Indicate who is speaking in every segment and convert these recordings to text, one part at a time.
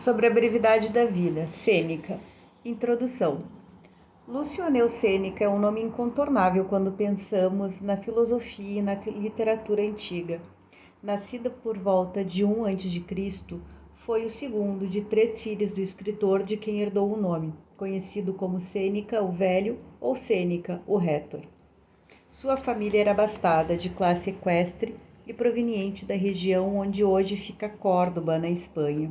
Speaker 1: Sobre a brevidade da vida. Sêneca. Introdução. Lúcio Aneu Sêneca é um nome incontornável quando pensamos na filosofia e na literatura antiga. Nascido por volta de 1 a.C., foi o segundo de 3 filhos do escritor de quem herdou o nome, conhecido como Sêneca o Velho ou Sêneca o Rétor. Sua família era abastada, de classe equestre e proveniente da região onde hoje fica Córdoba, na Espanha.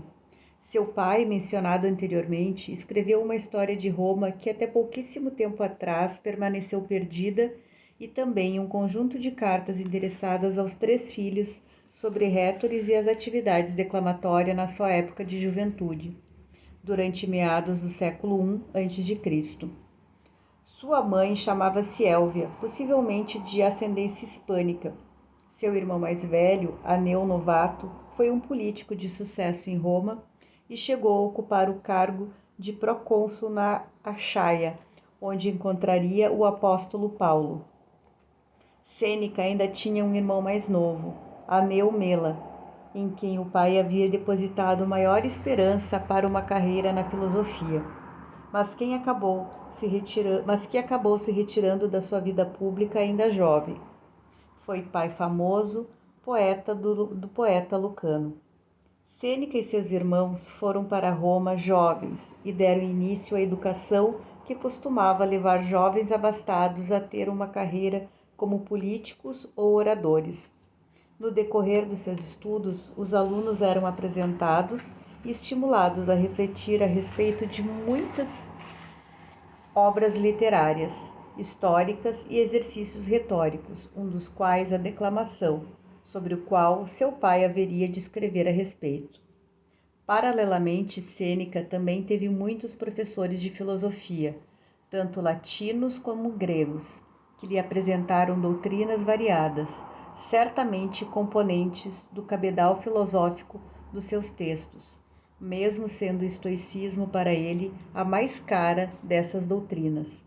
Speaker 1: Seu pai, mencionado anteriormente, escreveu uma história de Roma que até pouquíssimo tempo atrás permaneceu perdida e também um conjunto de cartas endereçadas aos 3 filhos sobre rétores e as atividades declamatórias na sua época de juventude, durante meados do século I a.C. Sua mãe chamava-se Élvia, possivelmente de ascendência hispânica. Seu irmão mais velho, Aneu Novato, foi um político de sucesso em Roma e chegou a ocupar o cargo de procônsul na Achaia, onde encontraria o apóstolo Paulo. Sêneca ainda tinha um irmão mais novo, Aneu Mela, em quem o pai havia depositado maior esperança para uma carreira na filosofia, mas que acabou se retirando da sua vida pública ainda jovem. Foi pai famoso, poeta do poeta Lucano. Sêneca e seus irmãos foram para Roma jovens e deram início à educação que costumava levar jovens abastados a ter uma carreira como políticos ou oradores. No decorrer dos seus estudos, os alunos eram apresentados e estimulados a refletir a respeito de muitas obras literárias, históricas e exercícios retóricos, um dos quais a declamação, sobre o qual seu pai haveria de escrever a respeito. Paralelamente, Sêneca também teve muitos professores de filosofia, tanto latinos como gregos, que lhe apresentaram doutrinas variadas, certamente componentes do cabedal filosófico dos seus textos, mesmo sendo o estoicismo para ele a mais cara dessas doutrinas.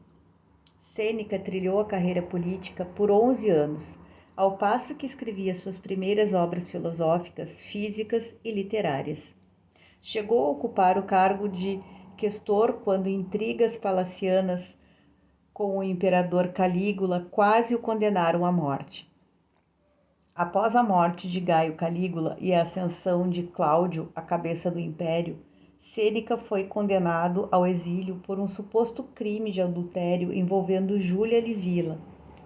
Speaker 1: Sêneca trilhou a carreira política por 11 anos, ao passo que escrevia suas primeiras obras filosóficas, físicas e literárias. Chegou a ocupar o cargo de questor quando intrigas palacianas com o imperador Calígula quase o condenaram à morte. Após a morte de Gaio Calígula e a ascensão de Cláudio à cabeça do império, Sêneca foi condenado ao exílio por um suposto crime de adultério envolvendo Júlia Livila,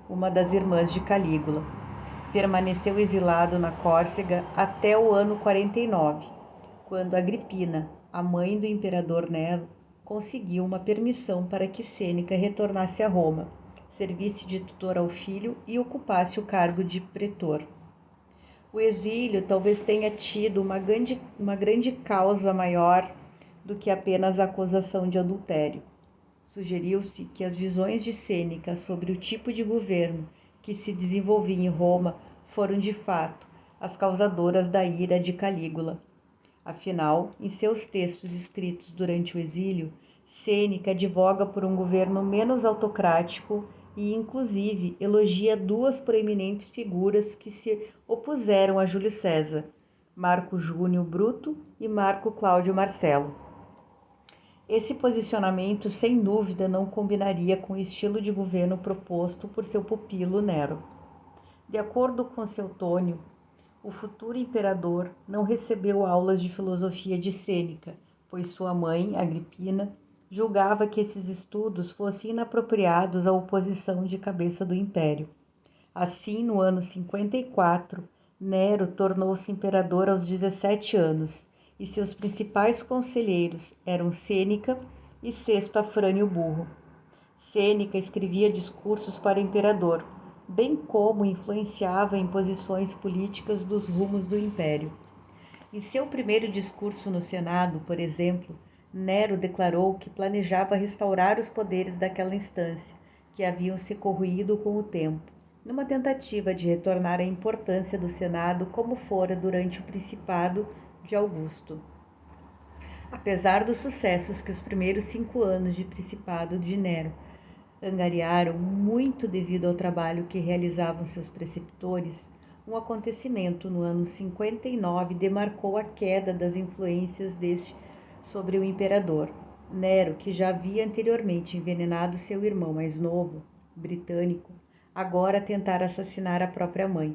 Speaker 1: uma das irmãs de Calígula. Permaneceu exilado na Córcega até o ano 49, quando Agripina, a mãe do imperador Nero, conseguiu uma permissão para que Sêneca retornasse a Roma, servisse de tutor ao filho e ocupasse o cargo de pretor. O exílio talvez tenha tido uma grande causa maior do que apenas a acusação de adultério. Sugeriu-se que as visões de Sêneca sobre o tipo de governo que se desenvolvia em Roma foram de fato as causadoras da ira de Calígula. Afinal, em seus textos escritos durante o exílio, Sêneca advoga por um governo menos autocrático e, inclusive, elogia 2 proeminentes figuras que se opuseram a Júlio César, Marco Júnior Bruto e Marco Cláudio Marcelo. Esse posicionamento, sem dúvida, não combinaria com o estilo de governo proposto por seu pupilo Nero. De acordo com Suetônio, o futuro imperador não recebeu aulas de filosofia de Sêneca, pois sua mãe, Agripina, julgava que esses estudos fossem inapropriados à oposição de cabeça do império. Assim, no ano 54, Nero tornou-se imperador aos 17 anos, e seus principais conselheiros eram Sêneca e Sexto Afrânio Burro. Sêneca escrevia discursos para o imperador, bem como influenciava em posições políticas dos rumos do império. Em seu primeiro discurso no Senado, por exemplo, Nero declarou que planejava restaurar os poderes daquela instância, que haviam se corroído com o tempo, numa tentativa de retornar à importância do Senado como fora durante o principado de Augusto. Apesar dos sucessos que os primeiros 5 anos de principado de Nero angariaram, muito devido ao trabalho que realizavam seus preceptores, um acontecimento no ano 59 demarcou a queda das influências deste sobre o imperador. Nero, que já havia anteriormente envenenado seu irmão mais novo, britânico, agora tentara assassinar a própria mãe.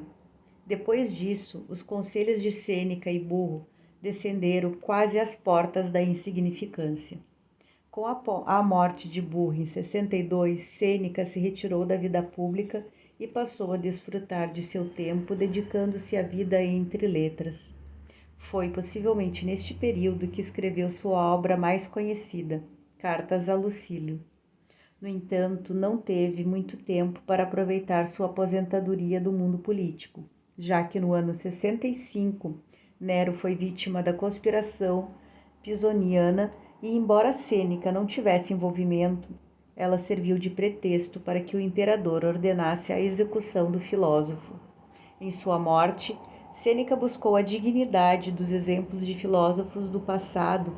Speaker 1: Depois disso, os conselhos de Sêneca e Burro descenderam quase às portas da insignificância. Com a morte de Burro em 62, Sêneca se retirou da vida pública e passou a desfrutar de seu tempo dedicando-se à vida entre letras. Foi possivelmente neste período que escreveu sua obra mais conhecida, Cartas a Lucílio. No entanto, não teve muito tempo para aproveitar sua aposentadoria do mundo político, já que no ano 65, Nero foi vítima da conspiração pisoniana e, embora Sêneca não tivesse envolvimento, ela serviu de pretexto para que o imperador ordenasse a execução do filósofo. Em sua morte, Sêneca buscou a dignidade dos exemplos de filósofos do passado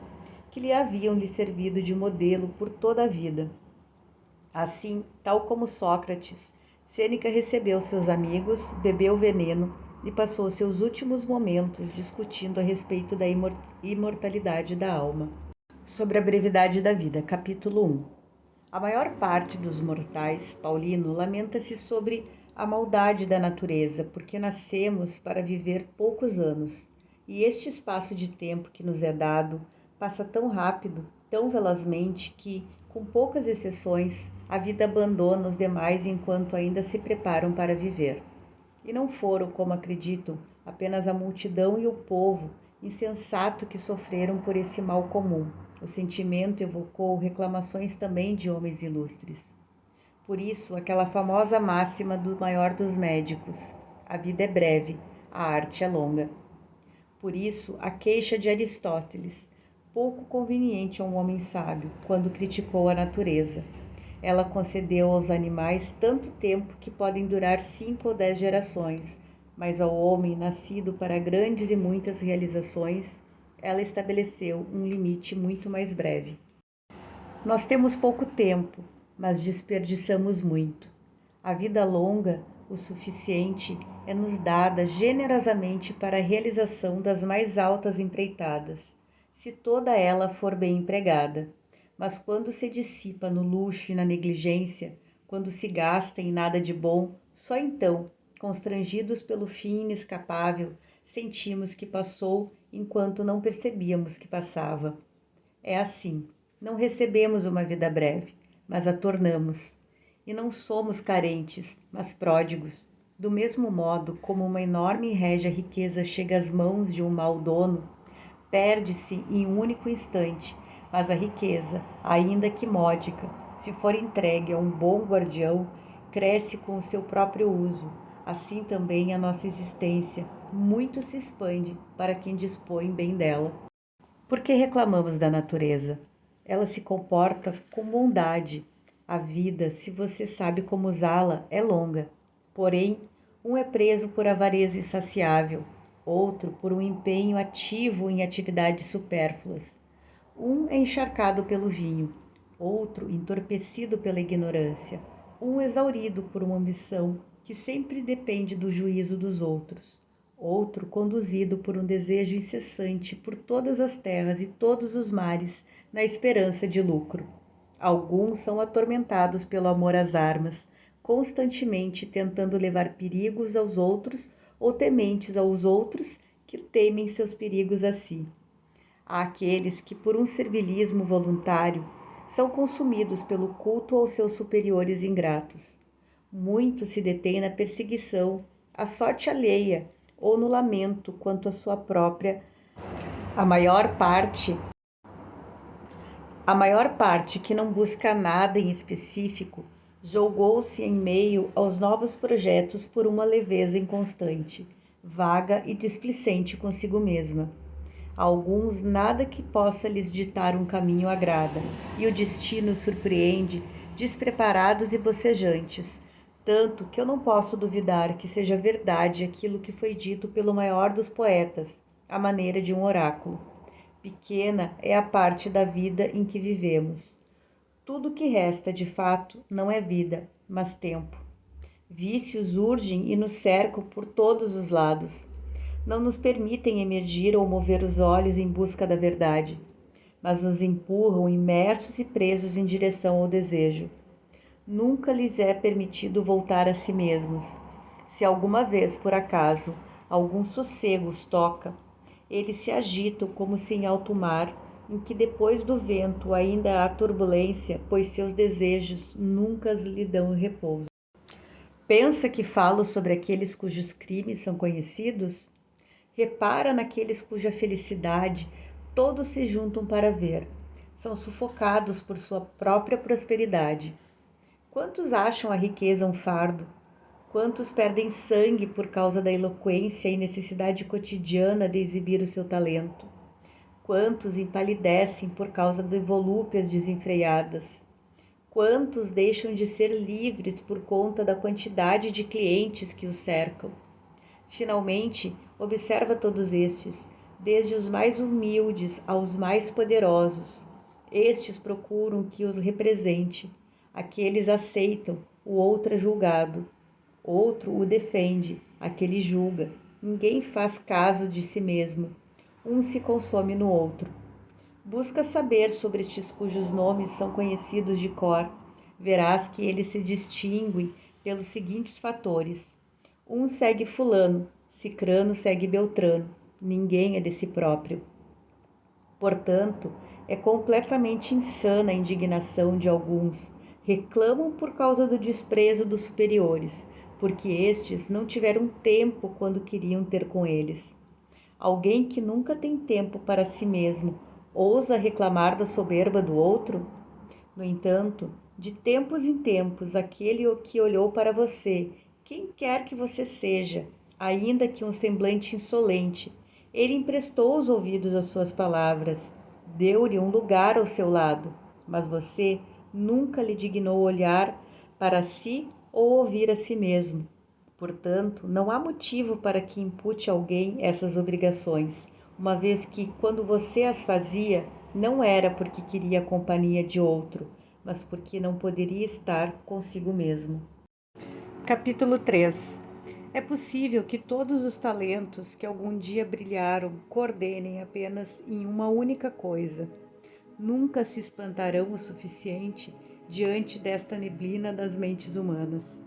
Speaker 1: que lhe haviam lhe servido de modelo por toda a vida. Assim, tal como Sócrates, Sêneca recebeu seus amigos, bebeu veneno e passou seus últimos momentos discutindo a respeito da imortalidade da alma. Sobre a brevidade da vida, capítulo 1. A maior parte dos mortais, Paulino, lamenta-se sobre a maldade da natureza, porque nascemos para viver poucos anos, e este espaço de tempo que nos é dado passa tão rápido, tão velozmente, que, com poucas exceções, a vida abandona os demais enquanto ainda se preparam para viver. E não foram, como acreditam, apenas a multidão e o povo insensato que sofreram por esse mal comum. O sentimento evocou reclamações também de homens ilustres. Por isso, aquela famosa máxima do maior dos médicos: a vida é breve, a arte é longa. Por isso, a queixa de Aristóteles, pouco conveniente a um homem sábio, quando criticou a natureza. Ela concedeu aos animais tanto tempo que podem durar 5 ou 10 gerações, mas ao homem, nascido para grandes e muitas realizações, ela estabeleceu um limite muito mais breve. Nós temos pouco tempo, mas desperdiçamos muito. A vida longa, o suficiente, é nos dada generosamente para a realização das mais altas empreitadas, se toda ela for bem empregada. Mas quando se dissipa no luxo e na negligência, quando se gasta em nada de bom, só então, constrangidos pelo fim inescapável, sentimos que passou enquanto não percebíamos que passava. É assim, não recebemos uma vida breve, mas a tornamos. E não somos carentes, mas pródigos. Do mesmo modo como uma enorme e régia riqueza chega às mãos de um mau dono, perde-se em um único instante, mas a riqueza, ainda que módica, se for entregue a um bom guardião, cresce com o seu próprio uso. Assim também a nossa existência muito se expande para quem dispõe bem dela. Por que reclamamos da natureza? Ela se comporta com bondade. A vida, se você sabe como usá-la, é longa. Porém, um é preso por avareza insaciável, outro por um empenho ativo em atividades supérfluas. Um é encharcado pelo vinho, outro entorpecido pela ignorância, um exaurido por uma ambição que sempre depende do juízo dos outros, outro conduzido por um desejo incessante por todas as terras e todos os mares na esperança de lucro. Alguns são atormentados pelo amor às armas, constantemente tentando levar perigos aos outros ou tementes aos outros que temem seus perigos a si. Há aqueles que, por um servilismo voluntário, são consumidos pelo culto aos seus superiores ingratos. Muitos se detêm na perseguição, à sorte alheia ou no lamento quanto à sua própria. A maior parte que não busca nada em específico, julgou-se em meio aos novos projetos por uma leveza inconstante, vaga e displicente consigo mesma. A alguns nada que possa lhes ditar um caminho agrada, e o destino surpreende, despreparados e bocejantes, tanto que eu não posso duvidar que seja verdade aquilo que foi dito pelo maior dos poetas, à maneira de um oráculo. Pequena é a parte da vida em que vivemos. Tudo o que resta, de fato, não é vida, mas tempo. Vícios urgem e nos cercam por todos os lados. Não nos permitem emergir ou mover os olhos em busca da verdade. mas nos empurram imersos e presos em direção ao desejo. Nunca lhes é permitido voltar a si mesmos. Se alguma vez, por acaso, algum sossego os toca, eles se agitam como se em alto mar, em que depois do vento ainda há turbulência, pois seus desejos nunca lhe dão repouso. Pensa que falo sobre aqueles cujos crimes são conhecidos? Repara naqueles cuja felicidade todos se juntam para ver. São sufocados por sua própria prosperidade. Quantos acham a riqueza um fardo? Quantos perdem sangue por causa da eloquência e necessidade cotidiana de exibir o seu talento? Quantos empalidecem por causa de volúpias desenfreadas? Quantos deixam de ser livres por conta da quantidade de clientes que os cercam? Finalmente, observa todos estes, desde os mais humildes aos mais poderosos. Estes procuram que os represente. Aqueles aceitam, o outro é julgado. Outro o defende, aquele julga. Ninguém faz caso de si mesmo. Um se consome no outro. Busca saber sobre estes cujos nomes são conhecidos de cor. Verás que eles se distinguem pelos seguintes fatores. Um segue fulano, cicrano segue beltrano. Ninguém é de si próprio. Portanto, é completamente insana a indignação de alguns. Reclamam por causa do desprezo dos superiores, porque estes não tiveram tempo quando queriam ter com eles. Alguém que nunca tem tempo para si mesmo, ousa reclamar da soberba do outro? No entanto, de tempos em tempos, aquele que olhou para você, quem quer que você seja, ainda que um semblante insolente, ele emprestou os ouvidos às suas palavras, deu-lhe um lugar ao seu lado, mas você nunca lhe dignou olhar para si ou ouvir a si mesmo. Portanto, não há motivo para que impute a alguém essas obrigações, uma vez que, quando você as fazia, não era porque queria a companhia de outro, mas porque não poderia estar consigo mesmo. Capítulo 3. É possível que todos os talentos que algum dia brilharam coordenem apenas em uma única coisa. Nunca se espantarão o suficiente diante desta neblina das mentes humanas.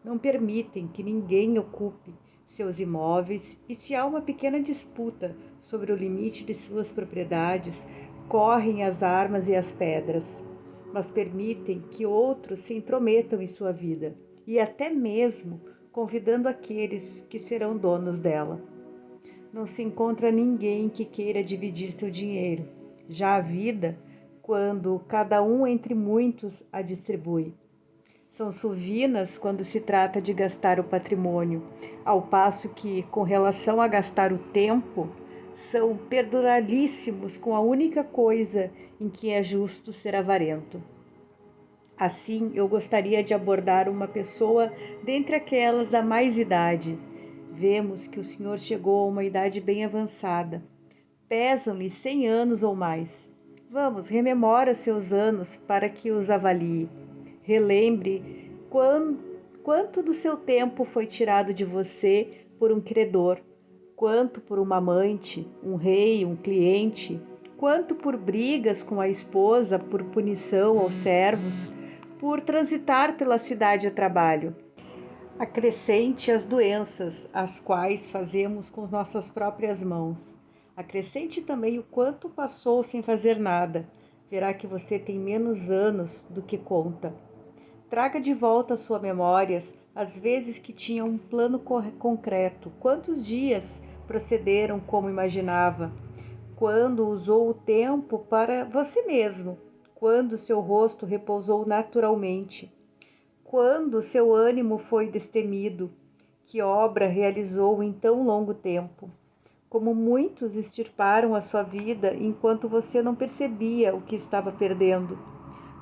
Speaker 1: Não permitem que ninguém ocupe seus imóveis e, se há uma pequena disputa sobre o limite de suas propriedades, correm as armas e as pedras, mas permitem que outros se intrometam em sua vida e até mesmo convidando aqueles que serão donos dela. Não se encontra ninguém que queira dividir seu dinheiro. Já a vida, quando cada um entre muitos a distribui. São suvinas quando se trata de gastar o patrimônio, ao passo que, com relação a gastar o tempo, são perduralíssimos com a única coisa em que é justo ser avarento. Assim, eu gostaria de abordar uma pessoa dentre aquelas da mais idade. Vemos que o senhor chegou a uma idade bem avançada. Pesam-lhe 100 anos ou mais. Vamos, rememora seus anos para que os avalie. Relembre quanto do seu tempo foi tirado de você por um credor, quanto por uma amante, um rei, um cliente, quanto por brigas com a esposa, por punição aos servos, por transitar pela cidade a trabalho. Acrescente as doenças, as quais fazemos com nossas próprias mãos. Acrescente também o quanto passou sem fazer nada. Verá que você tem menos anos do que conta. Traga de volta à sua memória as vezes que tinha um plano concreto. Quantos dias procederam como imaginava? Quando usou o tempo para você mesmo? Quando seu rosto repousou naturalmente? Quando seu ânimo foi destemido? Que obra realizou em tão longo tempo? Como muitos extirparam a sua vida enquanto você não percebia o que estava perdendo.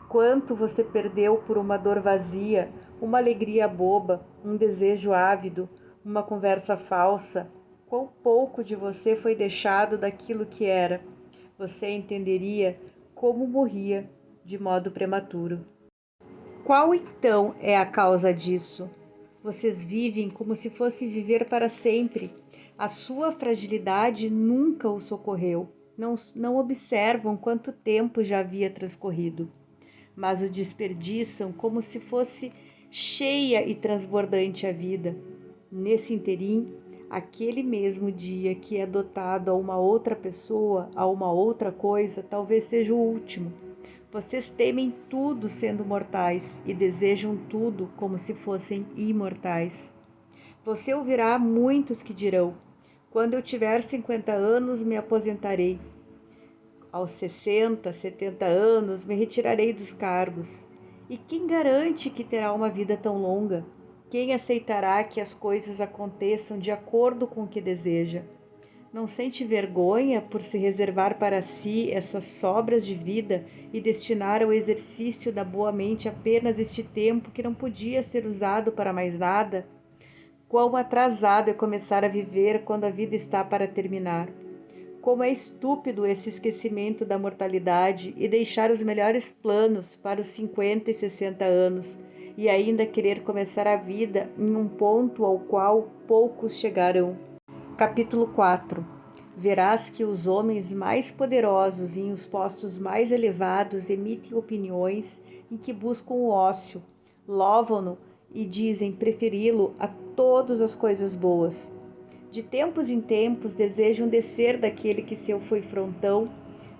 Speaker 1: Quanto você perdeu por uma dor vazia, uma alegria boba, um desejo ávido, uma conversa falsa. Quão pouco de você foi deixado daquilo que era. Você entenderia como morria de modo prematuro. Qual então é a causa disso? Vocês vivem como se fosse viver para sempre. A sua fragilidade nunca o socorreu. não observam quanto tempo já havia transcorrido, mas o desperdiçam como se fosse cheia e transbordante a vida. Nesse interim, aquele mesmo dia que é dotado a uma outra pessoa, a uma outra coisa, talvez seja o último. Vocês temem tudo sendo mortais e desejam tudo como se fossem imortais. Você ouvirá muitos que dirão: quando eu tiver 50 anos, me aposentarei. Aos 60, 70 anos, me retirarei dos cargos. E quem garante que terá uma vida tão longa? Quem aceitará que as coisas aconteçam de acordo com o que deseja? Não sente vergonha por se reservar para si essas sobras de vida e destinar ao exercício da boa mente apenas este tempo que não podia ser usado para mais nada? Quão atrasado é começar a viver quando a vida está para terminar. Como é estúpido esse esquecimento da mortalidade e deixar os melhores planos para os 50 e 60 anos e ainda querer começar a vida em um ponto ao qual poucos chegarão. Capítulo 4. Verás que os homens mais poderosos e em os postos mais elevados emitem opiniões em que buscam o ócio, louvam-no e dizem preferi-lo a todas as coisas boas. De tempos em tempos desejam descer daquele que seu foi frontão,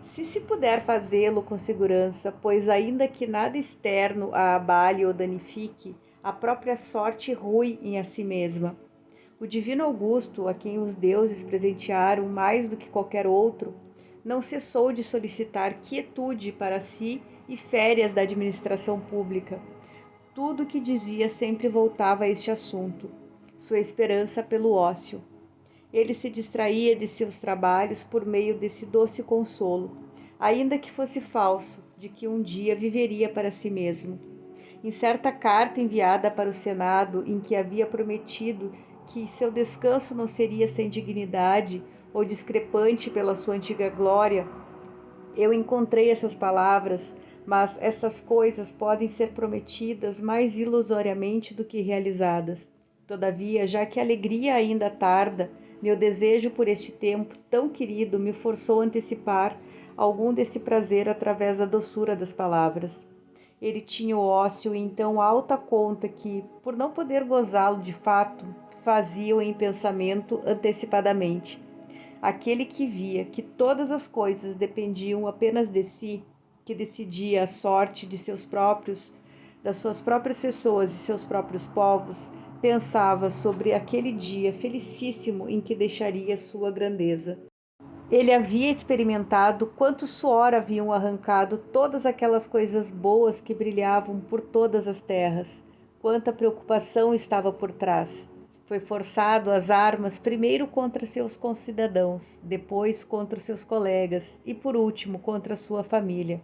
Speaker 1: se puder fazê-lo com segurança, pois ainda que nada externo a abale ou danifique, a própria sorte rui em a si mesma. O divino Augusto, a quem os deuses presentearam mais do que qualquer outro, não cessou de solicitar quietude para si e férias da administração pública. Tudo o que dizia sempre voltava a este assunto, sua esperança pelo ócio. Ele se distraía de seus trabalhos por meio desse doce consolo, ainda que fosse falso, de que um dia viveria para si mesmo. Em certa carta enviada para o Senado, em que havia prometido que seu descanso não seria sem dignidade ou discrepante pela sua antiga glória, eu encontrei essas palavras, mas essas coisas podem ser prometidas mais ilusoriamente do que realizadas. Todavia, já que a alegria ainda tarda, meu desejo por este tempo tão querido me forçou a antecipar algum desse prazer através da doçura das palavras. Ele tinha o ócio em tão alta conta que, por não poder gozá-lo de fato, fazia-o em pensamento antecipadamente. Aquele que via que todas as coisas dependiam apenas de si, que decidia a sorte de das suas próprias pessoas e seus próprios povos, pensava sobre aquele dia felicíssimo em que deixaria sua grandeza. Ele havia experimentado quanto suor haviam arrancado todas aquelas coisas boas que brilhavam por todas as terras, quanta preocupação estava por trás. Foi forçado às armas primeiro contra seus concidadãos, depois contra seus colegas e por último contra sua família.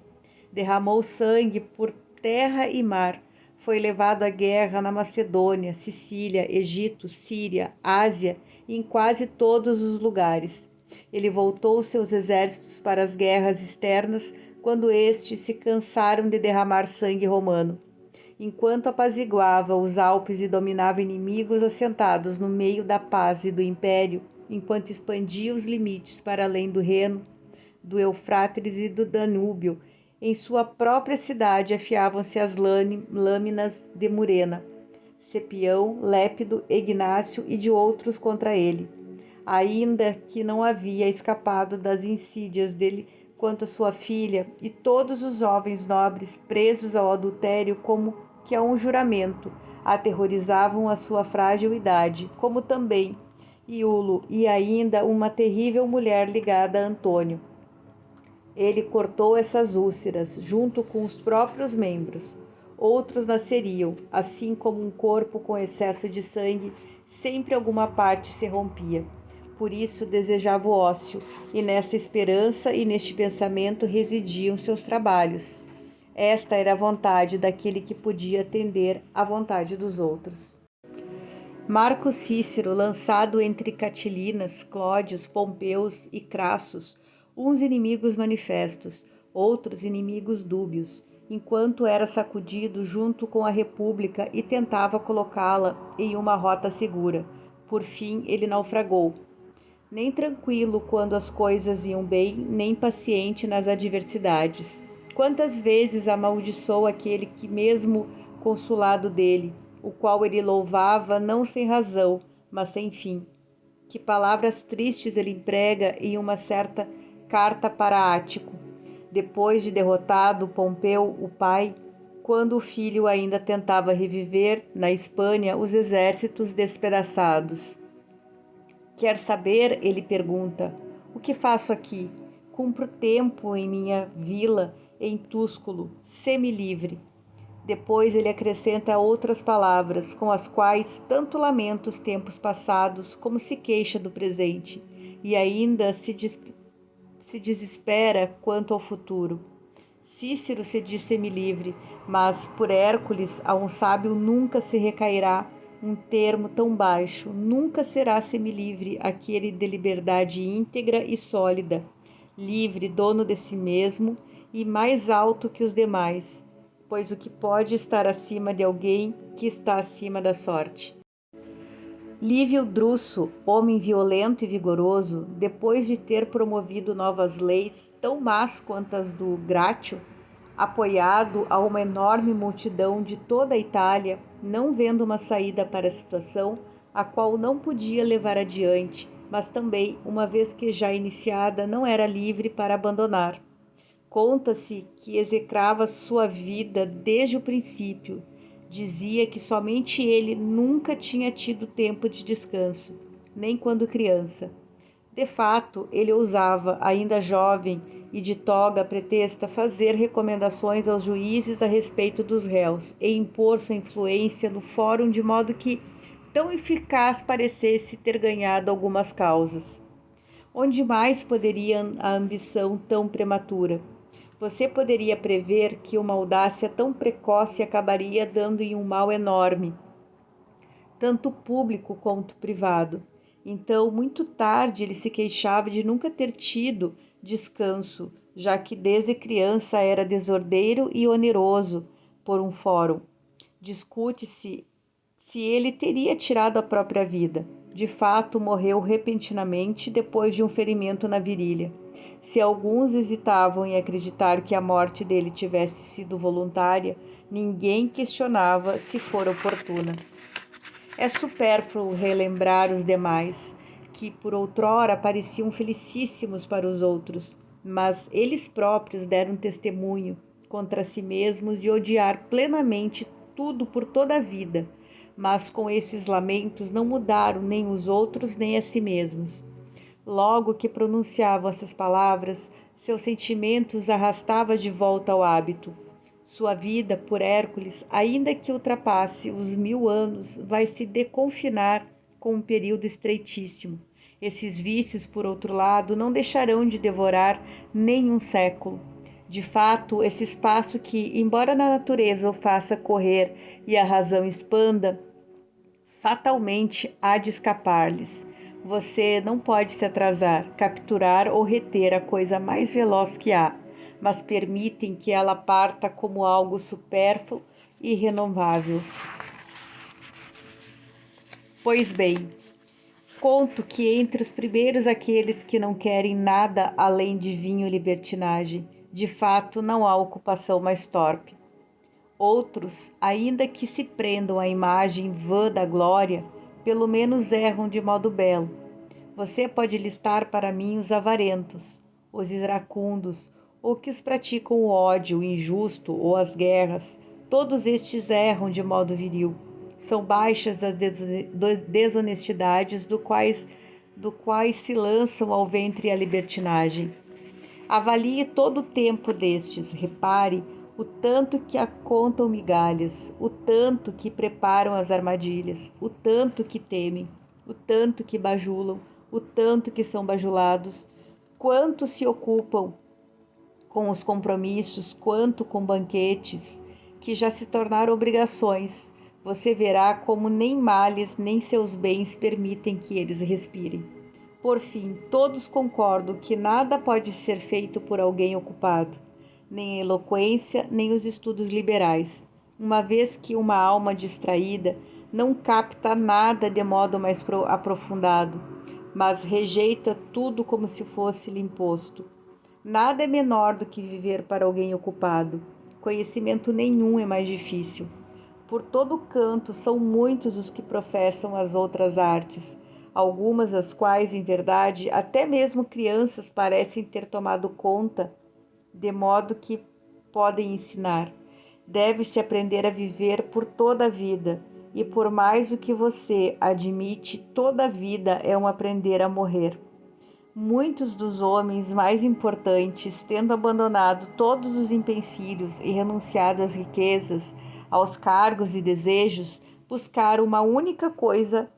Speaker 1: Derramou sangue por terra e mar. Foi levado à guerra na Macedônia, Sicília, Egito, Síria, Ásia e em quase todos os lugares. Ele voltou seus exércitos para as guerras externas quando estes se cansaram de derramar sangue romano. Enquanto apaziguava os Alpes e dominava inimigos assentados no meio da paz e do império, enquanto expandia os limites para além do Reno, do Eufrates e do Danúbio, em sua própria cidade afiavam-se as lâminas de Murena, Cepião, Lépido, Ignácio e de outros contra ele. Ainda que não havia escapado das insídias dele quanto a sua filha e todos os jovens nobres presos ao adultério como que a um juramento, aterrorizavam a sua frágil idade, como também Iulo e ainda uma terrível mulher ligada a Antônio. Ele cortou essas úlceras junto com os próprios membros. Outros nasceriam, assim como um corpo com excesso de sangue, sempre alguma parte se rompia. Por isso desejava o ócio, e nessa esperança e neste pensamento residiam seus trabalhos. Esta era a vontade daquele que podia atender à vontade dos outros. Marco Cícero, lançado entre Catilinas, Clódios, Pompeus e Crassus, uns inimigos manifestos, outros inimigos dúbios, enquanto era sacudido junto com a República e tentava colocá-la em uma rota segura. Por fim, ele naufragou. nem tranquilo quando as coisas iam bem, nem paciente nas adversidades. Quantas vezes amaldiçoou aquele que, mesmo consolado dele, o qual ele louvava não sem razão, mas sem fim. Que palavras tristes ele emprega em uma certa carta para Ático, depois de derrotado Pompeu, o pai, quando o filho ainda tentava reviver, na Espanha, os exércitos despedaçados. Quer saber, ele pergunta, o que faço aqui? Cumpro tempo em minha vila, em Túsculo, semi-livre. Depois ele acrescenta outras palavras, com as quais tanto lamenta os tempos passados como se queixa do presente, e ainda se desespera quanto ao futuro. Cícero se diz semi-livre, mas por Hércules a um sábio nunca se recairá um termo tão baixo, nunca será semi-livre aquele de liberdade íntegra e sólida, livre, dono de si mesmo e mais alto que os demais, pois o que pode estar acima de alguém que está acima da sorte. Lívio Druso, homem violento e vigoroso, depois de ter promovido novas leis, tão más quanto as do Grátio, apoiado a uma enorme multidão de toda a Itália, não vendo uma saída para a situação, a qual não podia levar adiante, mas também, uma vez que já iniciada, não era livre para abandonar. Conta-se que execrava sua vida desde o princípio. Dizia que somente ele nunca tinha tido tempo de descanso, nem quando criança. De fato, ele ousava, ainda jovem e de toga pretexta, fazer recomendações aos juízes a respeito dos réus e impor sua influência no fórum de modo que tão eficaz parecesse ter ganhado algumas causas. Onde mais poderia a ambição tão prematura? Você poderia prever que uma audácia tão precoce acabaria dando em um mal enorme, tanto público quanto privado. Então, muito tarde, ele se queixava de nunca ter tido descanso, já que desde criança era desordeiro e oneroso por um fórum. Discute-se se ele teria tirado a própria vida. De fato, morreu repentinamente depois de um ferimento na virilha. Se alguns hesitavam em acreditar que a morte dele tivesse sido voluntária, ninguém questionava se fora oportuna. É supérfluo relembrar os demais, que por outrora pareciam felicíssimos para os outros, mas eles próprios deram testemunho contra si mesmos de odiar plenamente tudo por toda a vida, mas com esses lamentos não mudaram nem os outros nem a si mesmos. Logo que pronunciavam essas palavras, seus sentimentos arrastava de volta ao hábito. Sua vida, por Hércules, ainda que ultrapasse os 1000 anos, vai se deconfinar com um período estreitíssimo. Esses vícios, por outro lado, não deixarão de devorar nem um século. De fato, esse espaço que, embora na natureza o faça correr e a razão expanda, fatalmente há de escapar-lhes. Você não pode se atrasar, capturar ou reter a coisa mais veloz que há, mas permitem que ela parta como algo supérfluo e renovável. Pois bem, conto que entre os primeiros aqueles que não querem nada além de vinho e libertinagem, de fato não há ocupação mais torpe. Outros, ainda que se prendam à imagem vã da glória, pelo menos erram de modo belo. Você pode listar para mim os avarentos, os iracundos, ou que os praticam o ódio, o injusto ou as guerras. Todos estes erram de modo viril. São baixas as desonestidades do quais se lançam ao ventre a libertinagem. Avalie todo o tempo destes, repare o tanto que contam migalhas, o tanto que preparam as armadilhas, o tanto que temem, o tanto que bajulam, o tanto que são bajulados, quanto se ocupam com os compromissos, quanto com banquetes, que já se tornaram obrigações. Você verá como nem males nem seus bens permitem que eles respirem. Por fim, todos concordam que nada pode ser feito por alguém ocupado, nem a eloquência, nem os estudos liberais, uma vez que uma alma distraída não capta nada de modo mais aprofundado, mas rejeita tudo como se fosse-lhe imposto. Nada é menor do que viver para alguém ocupado. Conhecimento nenhum é mais difícil. Por todo canto são muitos os que professam as outras artes, algumas das quais, em verdade, até mesmo crianças parecem ter tomado conta, de modo que podem ensinar. Deve-se aprender a viver por toda a vida, e por mais do que você admite, toda a vida é um aprender a morrer. Muitos dos homens mais importantes, tendo abandonado todos os empecilhos e renunciado às riquezas, aos cargos e desejos, buscaram uma única coisa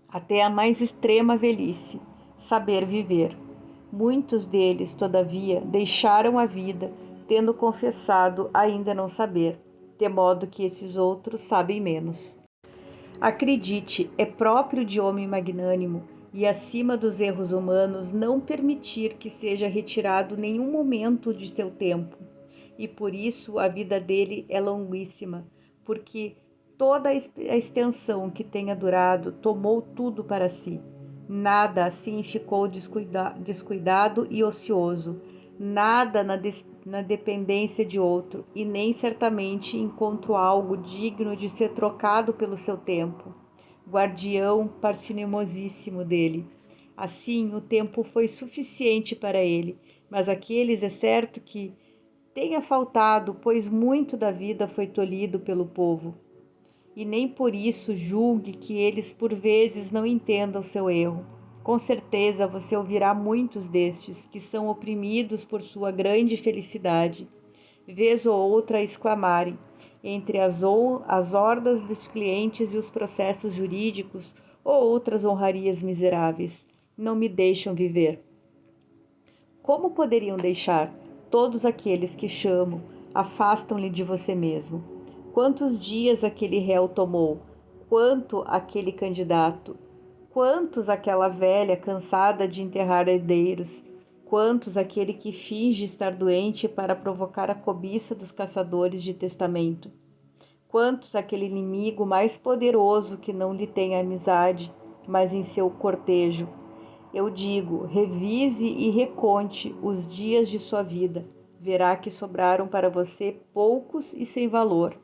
Speaker 1: até a mais extrema velhice: saber viver. Muitos deles, todavia, deixaram a vida, tendo confessado ainda não saber, de modo que esses outros sabem menos. Acredite, é próprio de homem magnânimo e acima dos erros humanos não permitir que seja retirado nenhum momento de seu tempo. E por isso a vida dele é longuíssima, porque toda a extensão que tenha durado tomou tudo para si. Nada assim ficou descuidado e ocioso, nada na dependência de outro, e nem certamente encontro algo digno de ser trocado pelo seu tempo, guardião parcimoniosíssimo dele. Assim, o tempo foi suficiente para ele, mas aqueles é certo que tenha faltado, pois muito da vida foi tolhido pelo povo. E nem por isso julgue que eles por vezes não entendam seu erro. Com certeza você ouvirá muitos destes que são oprimidos por sua grande felicidade, vez ou outra exclamarem, entre as hordas dos clientes e os processos jurídicos ou outras honrarias miseráveis: não me deixam viver. Como poderiam deixar? Todos aqueles que chamam afastam-lhe de você mesmo. Quantos dias aquele réu tomou? Quanto aquele candidato? Quantos aquela velha cansada de enterrar herdeiros? Quantos aquele que finge estar doente para provocar a cobiça dos caçadores de testamento? Quantos aquele inimigo mais poderoso que não lhe tem amizade, mas em seu cortejo? Eu digo, revise e reconte os dias de sua vida. Verá que sobraram para você poucos e sem valor.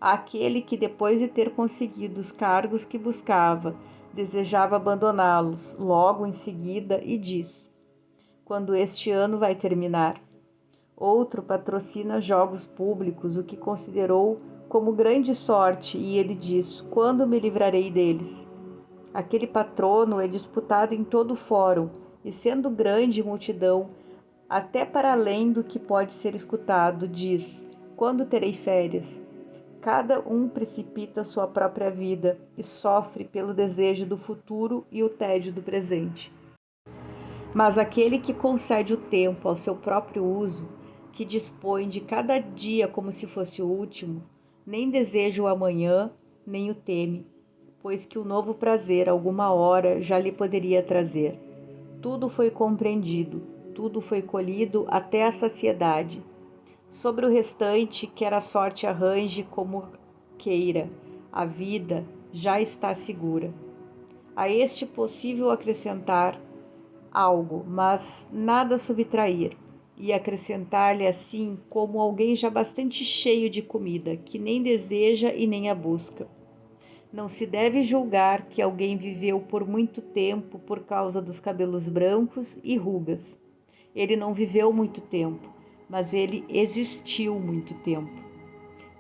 Speaker 1: Aquele que, depois de ter conseguido os cargos que buscava, desejava abandoná-los logo em seguida e diz: quando este ano vai terminar? Outro patrocina jogos públicos, o que considerou como grande sorte, e ele diz: quando me livrarei deles? Aquele patrono é disputado em todo o fórum, e sendo grande multidão, até para além do que pode ser escutado, diz: quando terei férias? Cada um precipita sua própria vida e sofre pelo desejo do futuro e o tédio do presente. Mas aquele que concede o tempo ao seu próprio uso, que dispõe de cada dia como se fosse o último, nem deseja o amanhã, nem o teme, pois que o novo prazer alguma hora já lhe poderia trazer. Tudo foi compreendido, tudo foi colhido até a saciedade. Sobre o restante, quer a sorte arranje como queira, a vida já está segura. A este possível acrescentar algo, mas nada subtrair, e acrescentar-lhe assim como alguém já bastante cheio de comida, que nem deseja e nem a busca. Não se deve julgar que alguém viveu por muito tempo por causa dos cabelos brancos e rugas. Ele não viveu muito tempo, mas ele existiu muito tempo.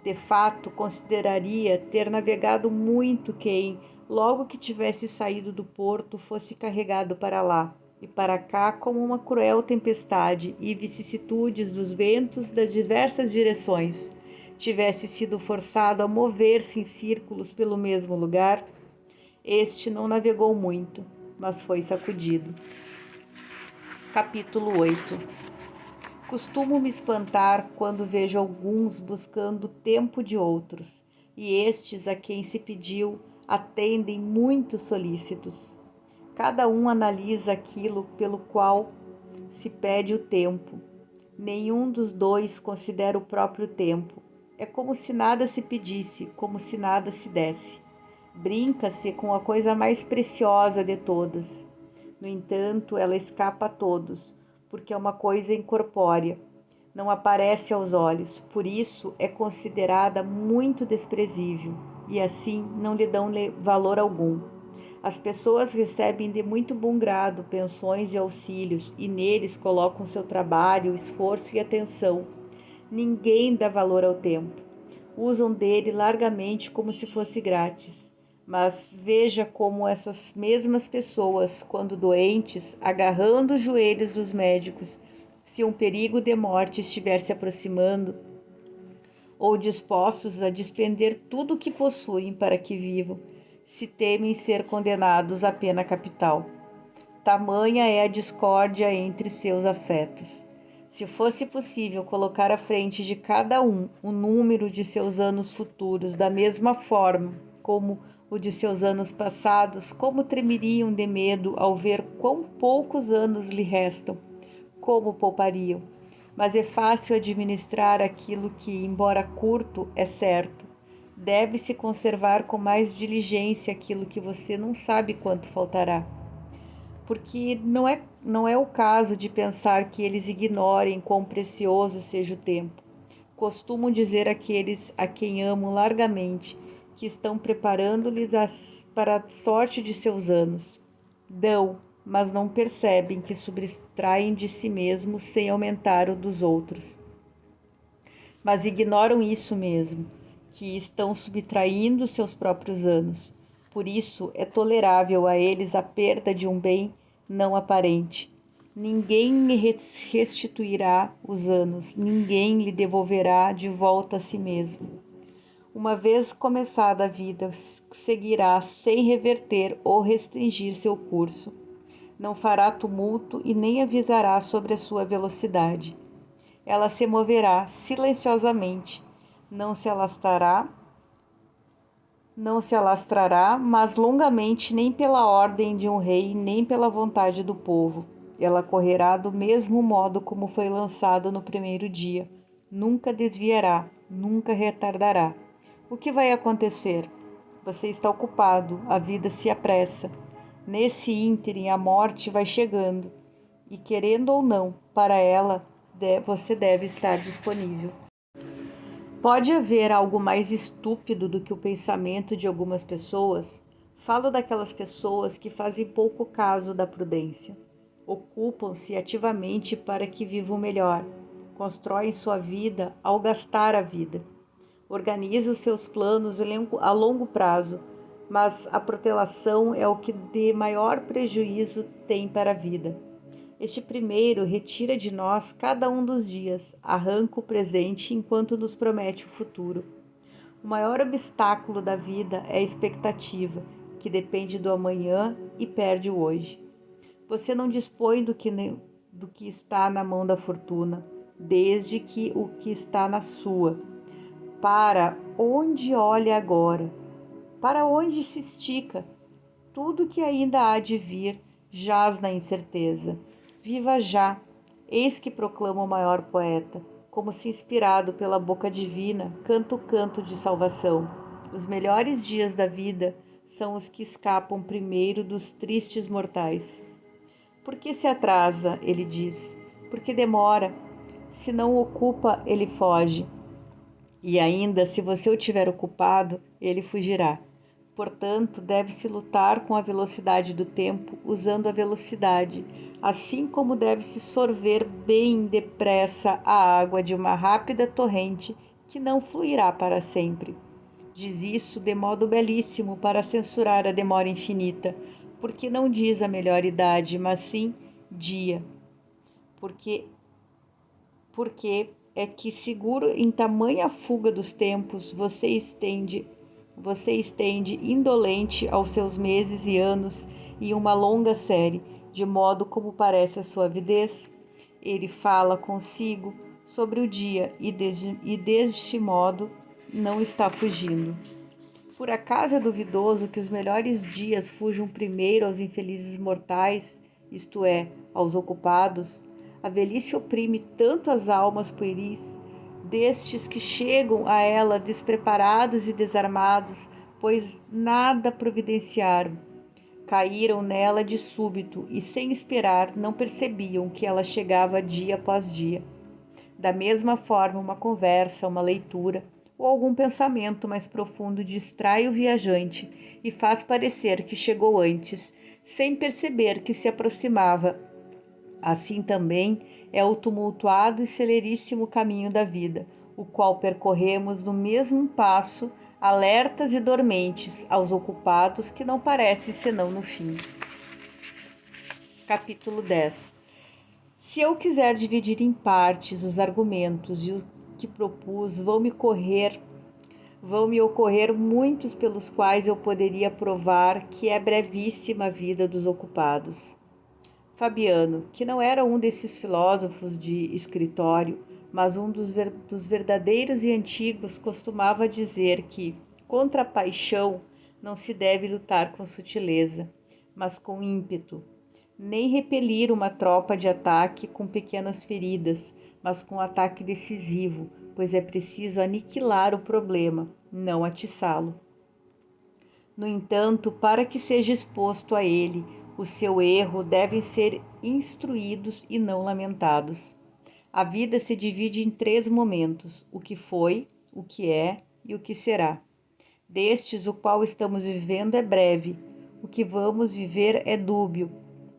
Speaker 1: De fato, consideraria ter navegado muito quem, logo que tivesse saído do porto, fosse carregado para lá e para cá como uma cruel tempestade e vicissitudes dos ventos das diversas direções, tivesse sido forçado a mover-se em círculos pelo mesmo lugar. Este não navegou muito, mas foi sacudido. Capítulo 8. Costumo me espantar quando vejo alguns buscando o tempo de outros, e estes a quem se pediu atendem muito solícitos. Cada um analisa aquilo pelo qual se pede o tempo. Nenhum dos dois considera o próprio tempo. É como se nada se pedisse, como se nada se desse. Brinca-se com a coisa mais preciosa de todas. No entanto, ela escapa a todos, porque é uma coisa incorpórea, não aparece aos olhos, por isso é considerada muito desprezível, e assim não lhe dão valor algum. As pessoas recebem de muito bom grado pensões e auxílios, e neles colocam seu trabalho, esforço e atenção. Ninguém dá valor ao tempo. Usam dele largamente como se fosse grátis. Mas veja como essas mesmas pessoas, quando doentes, agarrando os joelhos dos médicos, se um perigo de morte estiver se aproximando, ou dispostos a despender tudo o que possuem para que vivam, se temem ser condenados à pena capital. Tamanha é a discórdia entre seus afetos. Se fosse possível colocar à frente de cada um o número de seus anos futuros da mesma forma como o de seus anos passados, como tremeriam de medo ao ver quão poucos anos lhe restam, como poupariam. Mas é fácil administrar aquilo que, embora curto, é certo. Deve-se conservar com mais diligência aquilo que você não sabe quanto faltará. Porque não é o caso de pensar que eles ignorem quão precioso seja o tempo. Costumam dizer aqueles a quem amo largamente que estão preparando-lhes para a sorte de seus anos. Dão, mas não percebem que subtraem de si mesmos sem aumentar o dos outros. Mas ignoram isso mesmo, que estão subtraindo seus próprios anos. Por isso é tolerável a eles a perda de um bem não aparente. Ninguém lhe restituirá os anos, ninguém lhe devolverá de volta a si mesmo. Uma vez começada a vida, seguirá sem reverter ou restringir seu curso. Não fará tumulto e nem avisará sobre a sua velocidade. Ela se moverá silenciosamente, não se alastrará, mas longamente, nem pela ordem de um rei, nem pela vontade do povo. Ela correrá do mesmo modo como foi lançada no primeiro dia. Nunca desviará, nunca retardará. O que vai acontecer? Você está ocupado, a vida se apressa. Nesse ínterim, a morte vai chegando, e querendo ou não, para ela, você deve estar disponível. Pode haver algo mais estúpido do que o pensamento de algumas pessoas? Falo daquelas pessoas que fazem pouco caso da prudência. Ocupam-se ativamente para que vivam melhor. Constroem sua vida ao gastar a vida. Organizam seus planos a longo prazo, mas a protelação é o que de maior prejuízo tem para a vida. Este primeiro retira de nós cada um dos dias, arranca o presente enquanto nos promete o futuro. O maior obstáculo da vida é a expectativa, que depende do amanhã e perde o hoje. Você não dispõe do que está na mão da fortuna, desde que o que está na sua. Para onde olha agora? Para onde se estica? Tudo que ainda há de vir jaz na incerteza. Viva já! Eis que proclama o maior poeta, como se inspirado pela boca divina, canta o canto de salvação. Os melhores dias da vida são os que escapam primeiro dos tristes mortais. Por que se atrasa? Ele diz. Porque demora. Se não o ocupa, ele foge. E ainda, se você o tiver ocupado, ele fugirá. Portanto, deve-se lutar com a velocidade do tempo, usando a velocidade, assim como deve-se sorver bem depressa a água de uma rápida torrente que não fluirá para sempre. Diz isso de modo belíssimo para censurar a demora infinita, porque não diz a melhor idade, mas sim dia. Porque é que, seguro em tamanha fuga dos tempos, você estende indolente aos seus meses e anos e uma longa série, de modo como parece a sua avidez. Ele fala consigo sobre o dia e deste modo não está fugindo. Por acaso é duvidoso que os melhores dias fujam primeiro aos infelizes mortais, isto é, aos ocupados? A velhice oprime tanto as almas pueris, destes que chegam a ela despreparados e desarmados, pois nada providenciaram. Caíram nela de súbito e, sem esperar, não percebiam que ela chegava dia após dia. Da mesma forma, uma conversa, uma leitura ou algum pensamento mais profundo distrai o viajante e faz parecer que chegou antes, sem perceber que se aproximava. Assim também é o tumultuado e celeríssimo caminho da vida, o qual percorremos no mesmo passo, alertas e dormentes, aos ocupados que não parece senão no fim. Capítulo 10. Se eu quiser dividir em partes os argumentos e o que propus, vão me ocorrer muitos pelos quais eu poderia provar que é brevíssima a vida dos ocupados. Fabiano, que não era um desses filósofos de escritório, mas um dos verdadeiros e antigos, costumava dizer que, contra a paixão, não se deve lutar com sutileza, mas com ímpeto, nem repelir uma tropa de ataque com pequenas feridas, mas com ataque decisivo, pois é preciso aniquilar o problema, não atiçá-lo. No entanto, para que seja exposto a ele o seu erro, devem ser instruídos e não lamentados. A vida se divide em 3 momentos: o que foi, o que é e o que será. Destes, o qual estamos vivendo é breve, o que vamos viver é dúbio,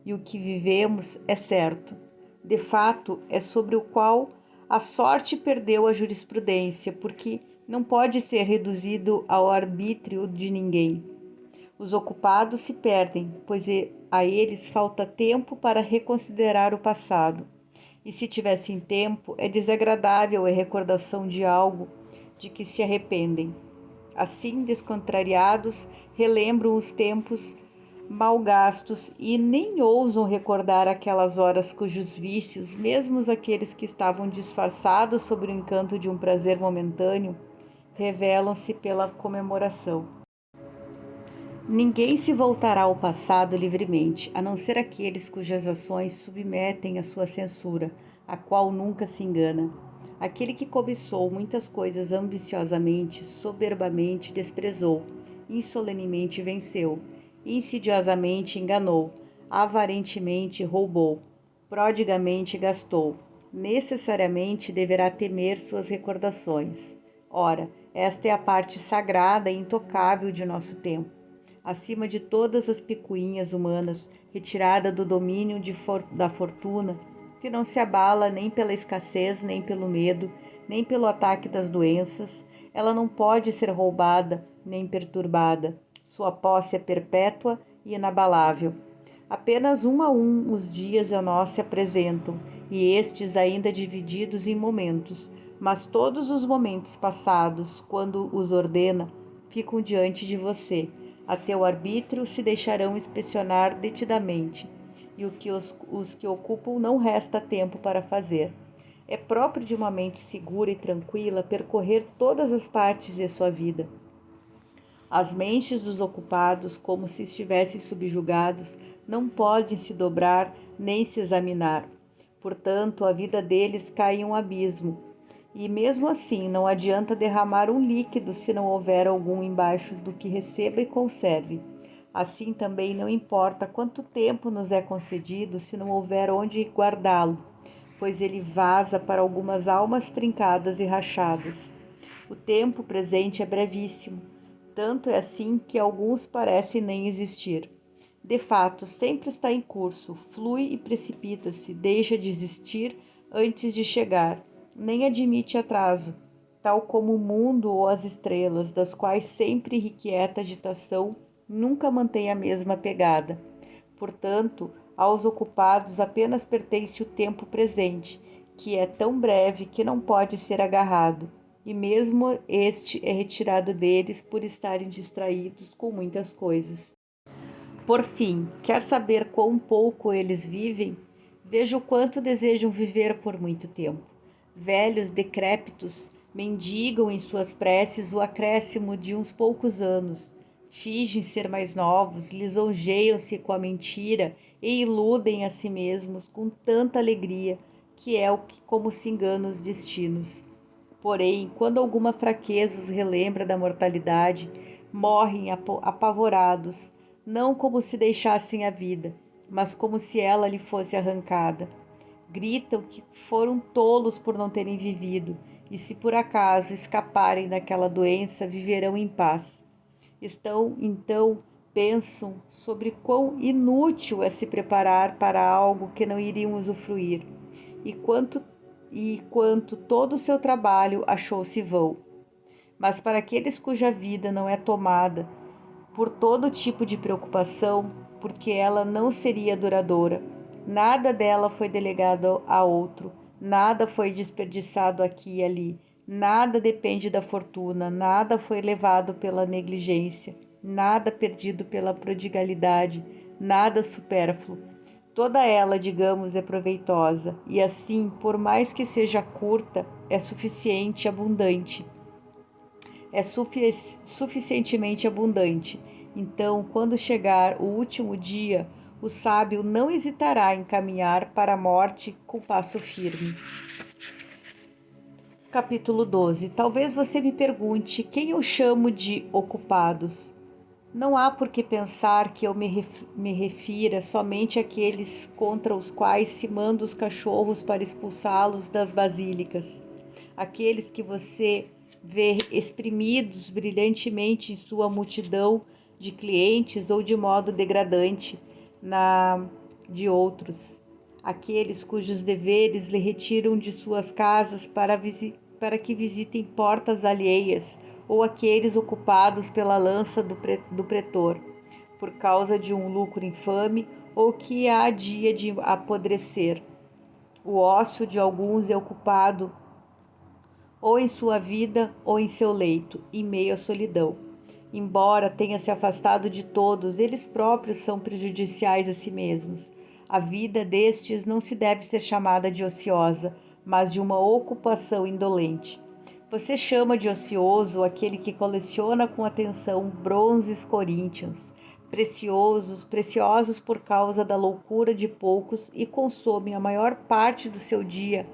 Speaker 1: e o que vivemos é certo. De fato, é sobre o qual a sorte perdeu a jurisprudência, porque não pode ser reduzido ao arbítrio de ninguém. Os ocupados se perdem, pois a eles falta tempo para reconsiderar o passado. E se tivessem tempo, é desagradável a recordação de algo de que se arrependem. Assim, descontrariados, relembram os tempos mal gastos e nem ousam recordar aquelas horas cujos vícios, mesmo aqueles que estavam disfarçados sob o encanto de um prazer momentâneo, revelam-se pela comemoração. Ninguém se voltará ao passado livremente, a não ser aqueles cujas ações submetem a sua censura, a qual nunca se engana. Aquele que cobiçou muitas coisas ambiciosamente, soberbamente desprezou, insolenemente venceu, insidiosamente enganou, avarentemente roubou, prodigamente gastou. Necessariamente deverá temer suas recordações. Ora, esta é a parte sagrada e intocável de nosso tempo. Acima de todas as picuinhas humanas, retirada do domínio da fortuna, que não se abala nem pela escassez, nem pelo medo, nem pelo ataque das doenças, ela não pode ser roubada nem perturbada. Sua posse é perpétua e inabalável. Apenas um a um os dias a nós se apresentam, e estes ainda divididos em momentos, mas todos os momentos passados, quando os ordena, ficam diante de você. A teu arbítrio se deixarão inspecionar detidamente, e o que os que ocupam não resta tempo para fazer. É próprio de uma mente segura e tranquila percorrer todas as partes de sua vida. As mentes dos ocupados, como se estivessem subjugados, não podem se dobrar nem se examinar. Portanto, a vida deles cai em um abismo. E mesmo assim, não adianta derramar um líquido se não houver algum embaixo do que receba e conserve. Assim também não importa quanto tempo nos é concedido se não houver onde guardá-lo, pois ele vaza para algumas almas trincadas e rachadas. O tempo presente é brevíssimo, tanto é assim que alguns parecem nem existir. De fato, sempre está em curso, flui e precipita-se, deixa de existir antes de chegar, nem admite atraso, tal como o mundo ou as estrelas, das quais sempre irrequieta agitação, nunca mantém a mesma pegada. Portanto, aos ocupados apenas pertence o tempo presente, que é tão breve que não pode ser agarrado, e mesmo este é retirado deles por estarem distraídos com muitas coisas. Por fim, quer saber quão pouco eles vivem? Veja o quanto desejam viver por muito tempo. Velhos decrépitos mendigam em suas preces o acréscimo de uns poucos anos. Fingem ser mais novos, lisonjeiam-se com a mentira e iludem a si mesmos com tanta alegria que é como se enganam os destinos. Porém, quando alguma fraqueza os relembra da mortalidade, morrem apavorados, não como se deixassem a vida, mas como se ela lhe fosse arrancada. Gritam que foram tolos por não terem vivido, e se por acaso escaparem daquela doença, viverão em paz. Pensam sobre quão inútil é se preparar para algo que não iriam usufruir, e quanto todo o seu trabalho achou-se vão. Mas para aqueles cuja vida não é tomada por todo tipo de preocupação, porque ela não seria duradoura, nada dela foi delegado a outro, nada foi desperdiçado aqui e ali, nada depende da fortuna, nada foi levado pela negligência, nada perdido pela prodigalidade, nada supérfluo. Toda ela, digamos, é proveitosa, e assim, por mais que seja curta, é suficiente, abundante. É suficientemente abundante. Então, quando chegar o último dia, o sábio não hesitará em caminhar para a morte com passo firme. Capítulo 12. Talvez você me pergunte quem eu chamo de ocupados. Não há por que pensar que eu me refira somente àqueles contra os quais se manda os cachorros para expulsá-los das basílicas. Aqueles que você vê exprimidos brilhantemente em sua multidão de clientes ou de modo degradante na de outros. Aqueles cujos deveres lhe retiram de suas casas para que visitem portas alheias, ou aqueles ocupados pela lança do pretor, por causa de um lucro infame ou que há dia de apodrecer. O ócio de alguns é ocupado ou em sua vida ou em seu leito, em meio à solidão. Embora tenha se afastado de todos, eles próprios são prejudiciais a si mesmos. A vida destes não se deve ser chamada de ociosa, mas de uma ocupação indolente. Você chama de ocioso aquele que coleciona com atenção bronzes coríntios, preciosos por causa da loucura de poucos, e consome a maior parte do seu dia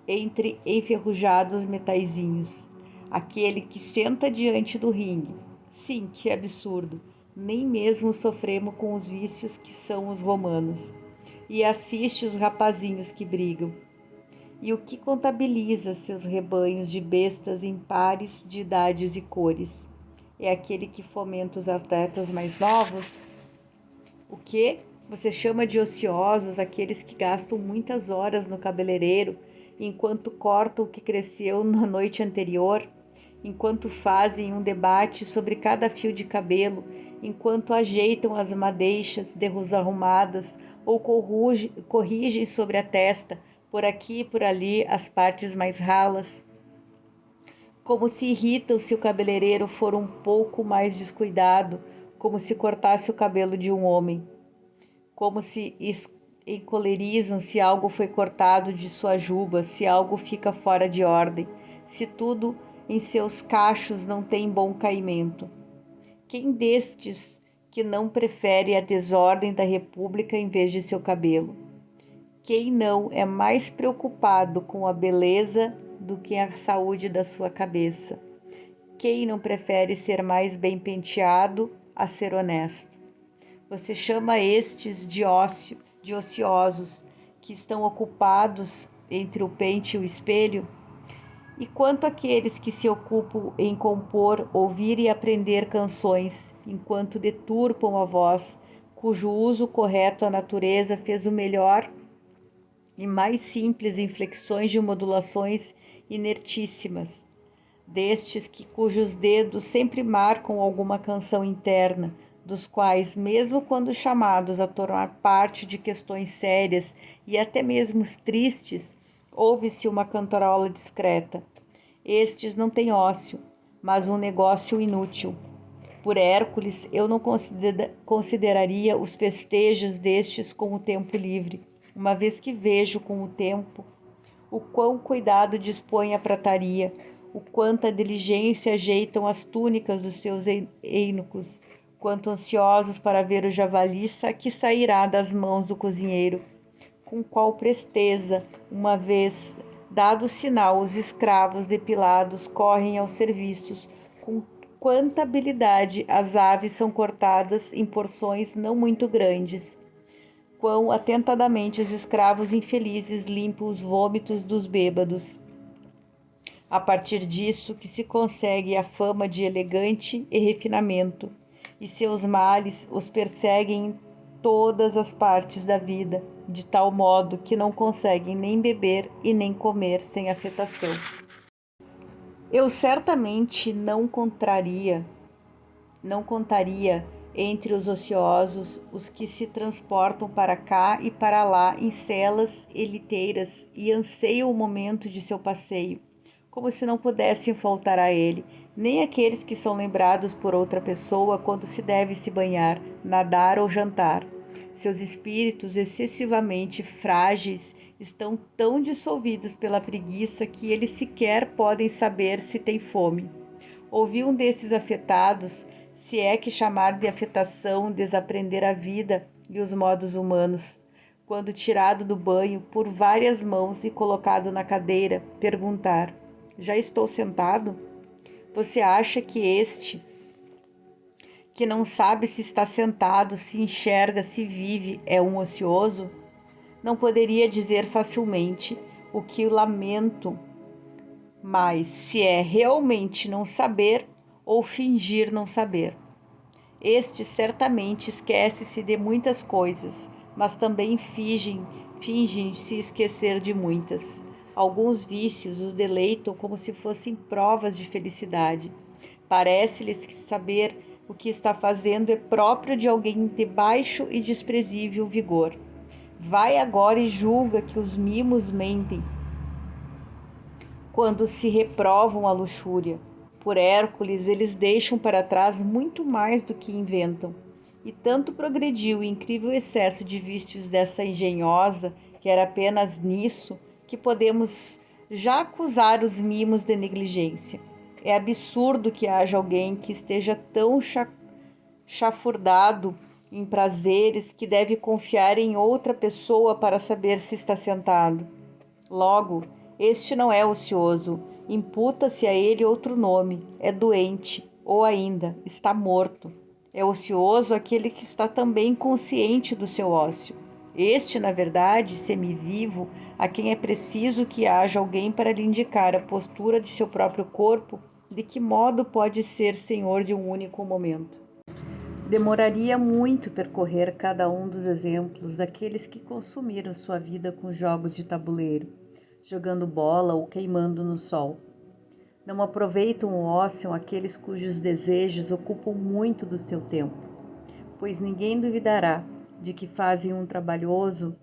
Speaker 1: entre enferrujados metaizinhos. Aquele que senta diante do ringue. Sim, que absurdo! Nem mesmo sofremos com os vícios que são os romanos. E assiste os rapazinhos que brigam. E o que contabiliza seus rebanhos de bestas impares de idades e cores? É aquele que fomenta os atletas mais novos? O que você chama de ociosos aqueles que gastam muitas horas no cabeleireiro, enquanto cortam o que cresceu na noite anterior, enquanto fazem um debate sobre cada fio de cabelo, enquanto ajeitam as madeixas desarrumadas ou corrigem sobre a testa, por aqui e por ali, as partes mais ralas. Como se irritam se o cabeleireiro for um pouco mais descuidado, como se cortasse o cabelo de um homem. Como se encolerizam se algo foi cortado de sua juba, se algo fica fora de ordem, se tudo em seus cachos não tem bom caimento. Quem destes que não prefere a desordem da república em vez de seu cabelo? Quem não é mais preocupado com a beleza do que a saúde da sua cabeça? Quem não prefere ser mais bem penteado a ser honesto? Você chama estes de ociosos, que estão ocupados entre o pente e o espelho? E quanto àqueles que se ocupam em compor, ouvir e aprender canções, enquanto deturpam a voz, cujo uso correto a natureza fez o melhor e mais simples inflexões de modulações inertíssimas, cujos dedos sempre marcam alguma canção interna, dos quais, mesmo quando chamados a tomar parte de questões sérias e até mesmo tristes, ouve-se uma cantarola discreta. Estes não têm ócio, mas um negócio inútil. Por Hércules, eu não consideraria os festejos destes como tempo livre, uma vez que vejo com o tempo o quão cuidado dispõe a prataria, o quanta diligência ajeitam as túnicas dos seus eunucos, quanto ansiosos para ver o javali que sairá das mãos do cozinheiro, com qual presteza, uma vez dado o sinal, os escravos depilados correm aos serviços, com quanta habilidade as aves são cortadas em porções não muito grandes. Quão atentadamente os escravos infelizes limpam os vômitos dos bêbados. A partir disso que se consegue a fama de elegante e refinamento, e seus males os perseguem em todas as partes da vida, de tal modo que não conseguem nem beber e nem comer sem afetação. Eu certamente não contaria entre os ociosos os que se transportam para cá e para lá em celas e liteiras e anseiam o momento de seu passeio, como se não pudessem faltar a ele, nem aqueles que são lembrados por outra pessoa quando se deve se banhar, nadar ou jantar. Seus espíritos excessivamente frágeis estão tão dissolvidos pela preguiça que eles sequer podem saber se têm fome. Ouvi um desses afetados, se é que chamar de afetação desaprender a vida e os modos humanos, quando tirado do banho por várias mãos e colocado na cadeira, perguntar: já estou sentado? Você acha que este, que não sabe se está sentado, se enxerga, se vive, é um ocioso? Não poderia dizer facilmente o que lamento, mas se é realmente não saber ou fingir não saber. Este certamente esquece-se de muitas coisas, mas também fingem se esquecer de muitas. Alguns vícios os deleitam como se fossem provas de felicidade. Parece-lhes que saber o que está fazendo é próprio de alguém de baixo e desprezível vigor. Vai agora e julga que os mimos mentem quando se reprovam a luxúria. Por Hércules, eles deixam para trás muito mais do que inventam. E tanto progrediu o incrível excesso de vícios dessa engenhosa, que era apenas nisso, que podemos já acusar os mimos de negligência. É absurdo que haja alguém que esteja tão chafurdado em prazeres que deve confiar em outra pessoa para saber se está sentado. Logo, este não é ocioso, imputa-se a ele outro nome, é doente, ou ainda, está morto. É ocioso aquele que está também consciente do seu ócio. Este, na verdade, semivivo, a quem é preciso que haja alguém para lhe indicar a postura de seu próprio corpo, de que modo pode ser senhor de um único momento. Demoraria muito percorrer cada um dos exemplos daqueles que consumiram sua vida com jogos de tabuleiro, jogando bola ou queimando no sol. Não aproveitam o ócio aqueles cujos desejos ocupam muito do seu tempo, pois ninguém duvidará de que fazem um trabalhoso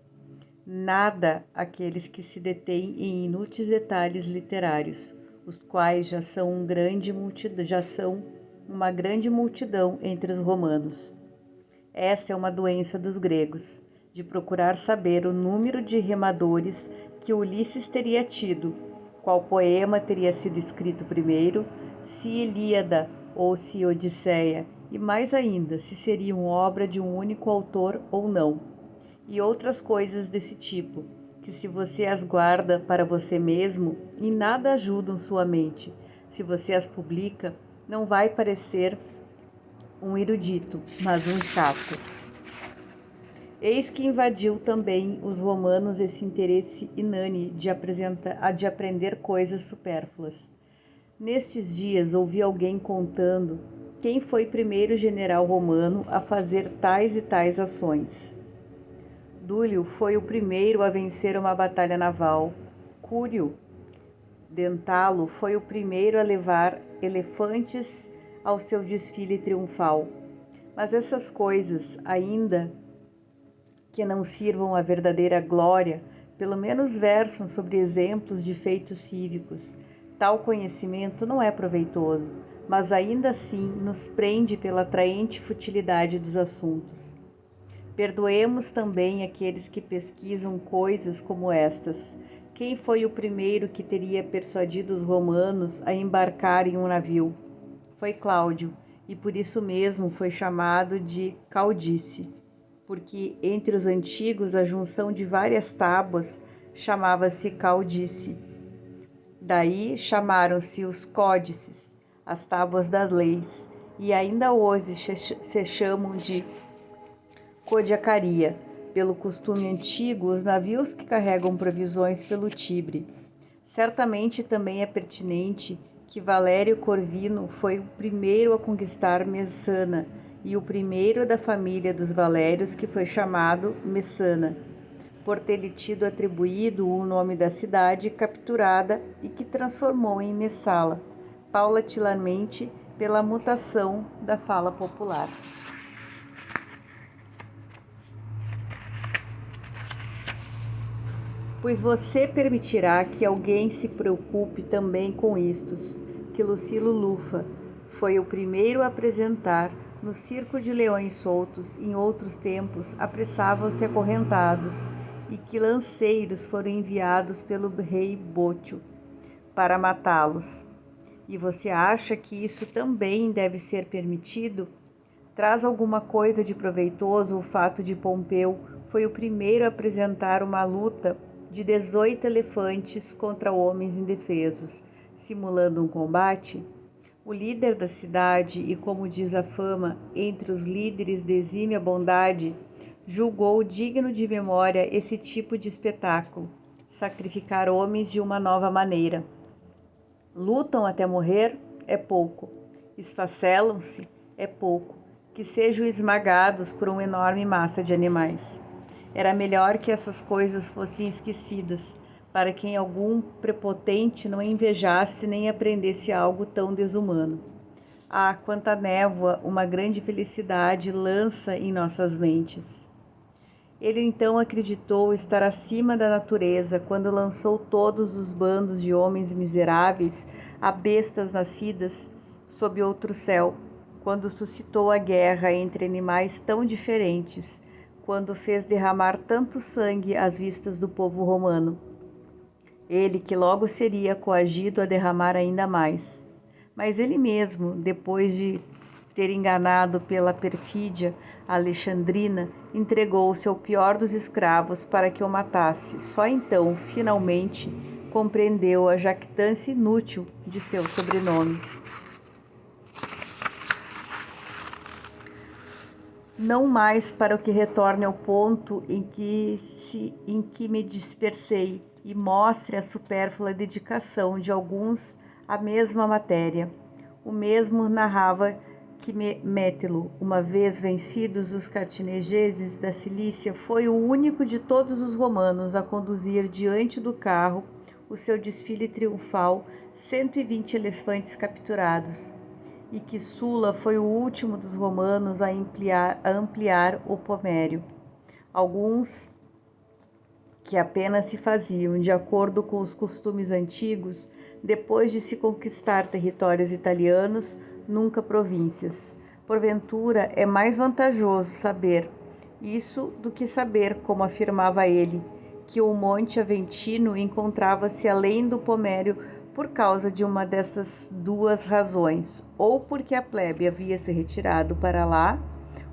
Speaker 1: nada aqueles que se detêm em inúteis detalhes literários, os quais já são uma grande multidão entre os romanos. Essa é uma doença dos gregos, de procurar saber o número de remadores que Ulisses teria tido, qual poema teria sido escrito primeiro, se Ilíada ou se Odisseia, e mais ainda, se seriam obra de um único autor ou não, e outras coisas desse tipo, que se você as guarda para você mesmo, em nada ajudam sua mente. Se você as publica, não vai parecer um erudito, mas um chato. Eis que invadiu também os romanos esse interesse inane de aprender coisas supérfluas. Nestes dias ouvi alguém contando quem foi o primeiro general romano a fazer tais e tais ações. Dúlio foi o primeiro a vencer uma batalha naval. Cúrio Dentalo foi o primeiro a levar elefantes ao seu desfile triunfal. Mas essas coisas, ainda que não sirvam à verdadeira glória, pelo menos versam sobre exemplos de feitos cívicos. Tal conhecimento não é proveitoso, mas ainda assim nos prende pela atraente futilidade dos assuntos. Perdoemos também aqueles que pesquisam coisas como estas. Quem foi o primeiro que teria persuadido os romanos a embarcar em um navio? Foi Cláudio, e por isso mesmo foi chamado de Caudice, porque entre os antigos a junção de várias tábuas chamava-se Caudice. Daí chamaram-se os códices, as tábuas das leis, e ainda hoje se chamam de Codiacaria, pelo costume antigo, os navios que carregam provisões pelo Tibre. Certamente também é pertinente que Valério Corvino foi o primeiro a conquistar Messana e o primeiro da família dos Valérios que foi chamado Messana, por ter-lhe tido atribuído o nome da cidade capturada e que transformou em Messala, paulatinamente pela mutação da fala popular. Pois você permitirá que alguém se preocupe também com istos, que Lucilo Lufa foi o primeiro a apresentar no circo de leões soltos, em outros tempos apressavam-se acorrentados, e que lanceiros foram enviados pelo rei Bótio para matá-los. E você acha que isso também deve ser permitido? Traz alguma coisa de proveitoso o fato de Pompeu foi o primeiro a apresentar uma luta de 18 elefantes contra homens indefesos, simulando um combate? O líder da cidade, e como diz a fama, entre os líderes de exímia bondade, julgou digno de memória esse tipo de espetáculo, sacrificar homens de uma nova maneira. Lutam até morrer? É pouco. Esfacelam-se? É pouco. Que sejam esmagados por uma enorme massa de animais. Era melhor que essas coisas fossem esquecidas, para que algum prepotente não invejasse nem aprendesse algo tão desumano. Ah, quanta névoa uma grande felicidade lança em nossas mentes! Ele então acreditou estar acima da natureza quando lançou todos os bandos de homens miseráveis a bestas nascidas sob outro céu, quando suscitou a guerra entre animais tão diferentes, quando fez derramar tanto sangue às vistas do povo romano. Ele que logo seria coagido a derramar ainda mais. Mas ele mesmo, depois de ter enganado pela perfídia alexandrina, entregou-se ao pior dos escravos para que o matasse. Só então, finalmente, compreendeu a jactância inútil de seu sobrenome. Não mais para o que retorne ao ponto em que me dispersei e mostre a supérflua dedicação de alguns à mesma matéria. O mesmo narrava que Mételo, uma vez vencidos os cartagineses da Cilícia, foi o único de todos os romanos a conduzir diante do carro o seu desfile triunfal 120 elefantes capturados, e que Sula foi o último dos romanos a ampliar o pomério. Alguns que apenas se faziam de acordo com os costumes antigos, depois de se conquistar territórios italianos, nunca províncias. Porventura, é mais vantajoso saber isso do que saber, como afirmava ele, que o Monte Aventino encontrava-se além do Pomério por causa de uma dessas duas razões, ou porque a plebe havia se retirado para lá,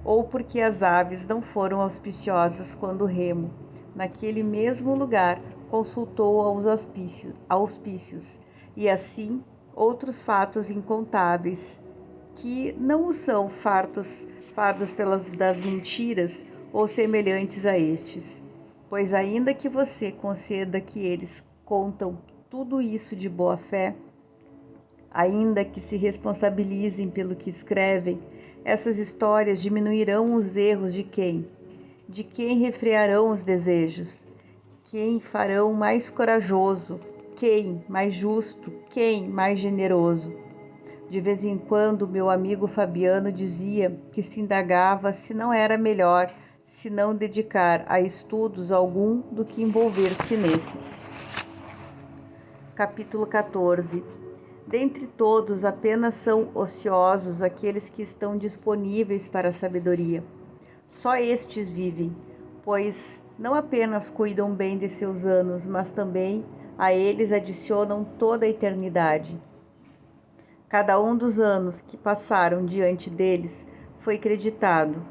Speaker 1: ou porque as aves não foram auspiciosas quando Remo, naquele mesmo lugar, consultou aos auspícios, e assim outros fatos incontáveis, que não são fardos das mentiras ou semelhantes a estes, pois ainda que você conceda que eles contam tudo isso de boa fé, ainda que se responsabilizem pelo que escrevem, essas histórias diminuirão os erros de quem? De quem refrearão os desejos? Quem farão mais corajoso? Quem mais justo? Quem mais generoso? De vez em quando, meu amigo Fabiano dizia que se indagava se não era melhor se não dedicar a estudos algum do que envolver-se nesses. Capítulo 14. Dentre todos, apenas são ociosos aqueles que estão disponíveis para a sabedoria. Só estes vivem, pois não apenas cuidam bem de seus anos, mas também a eles adicionam toda a eternidade. Cada um dos anos que passaram diante deles foi creditado,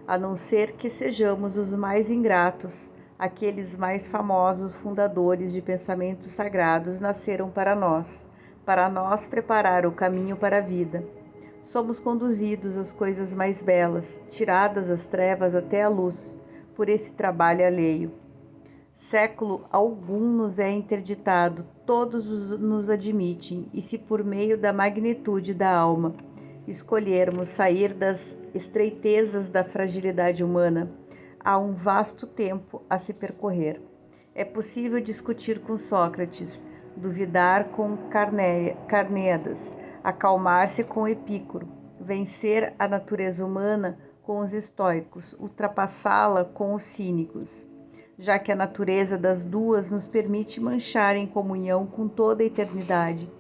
Speaker 1: a não ser que sejamos os mais ingratos. Aqueles mais famosos fundadores de pensamentos sagrados nasceram para nós, para nós preparar o caminho para a vida. Somos conduzidos às coisas mais belas, tiradas das trevas até a luz, por esse trabalho alheio. Século algum nos é interditado, todos nos admitem, e se por meio da magnitude da alma escolhermos sair das estreitezas da fragilidade humana, há um vasto tempo a se percorrer. É possível discutir com Sócrates, duvidar com Carneades, acalmar-se com Epicuro, vencer a natureza humana com os estoicos, ultrapassá-la com os cínicos, já que a natureza das duas nos permite manchar em comunhão com toda a eternidade.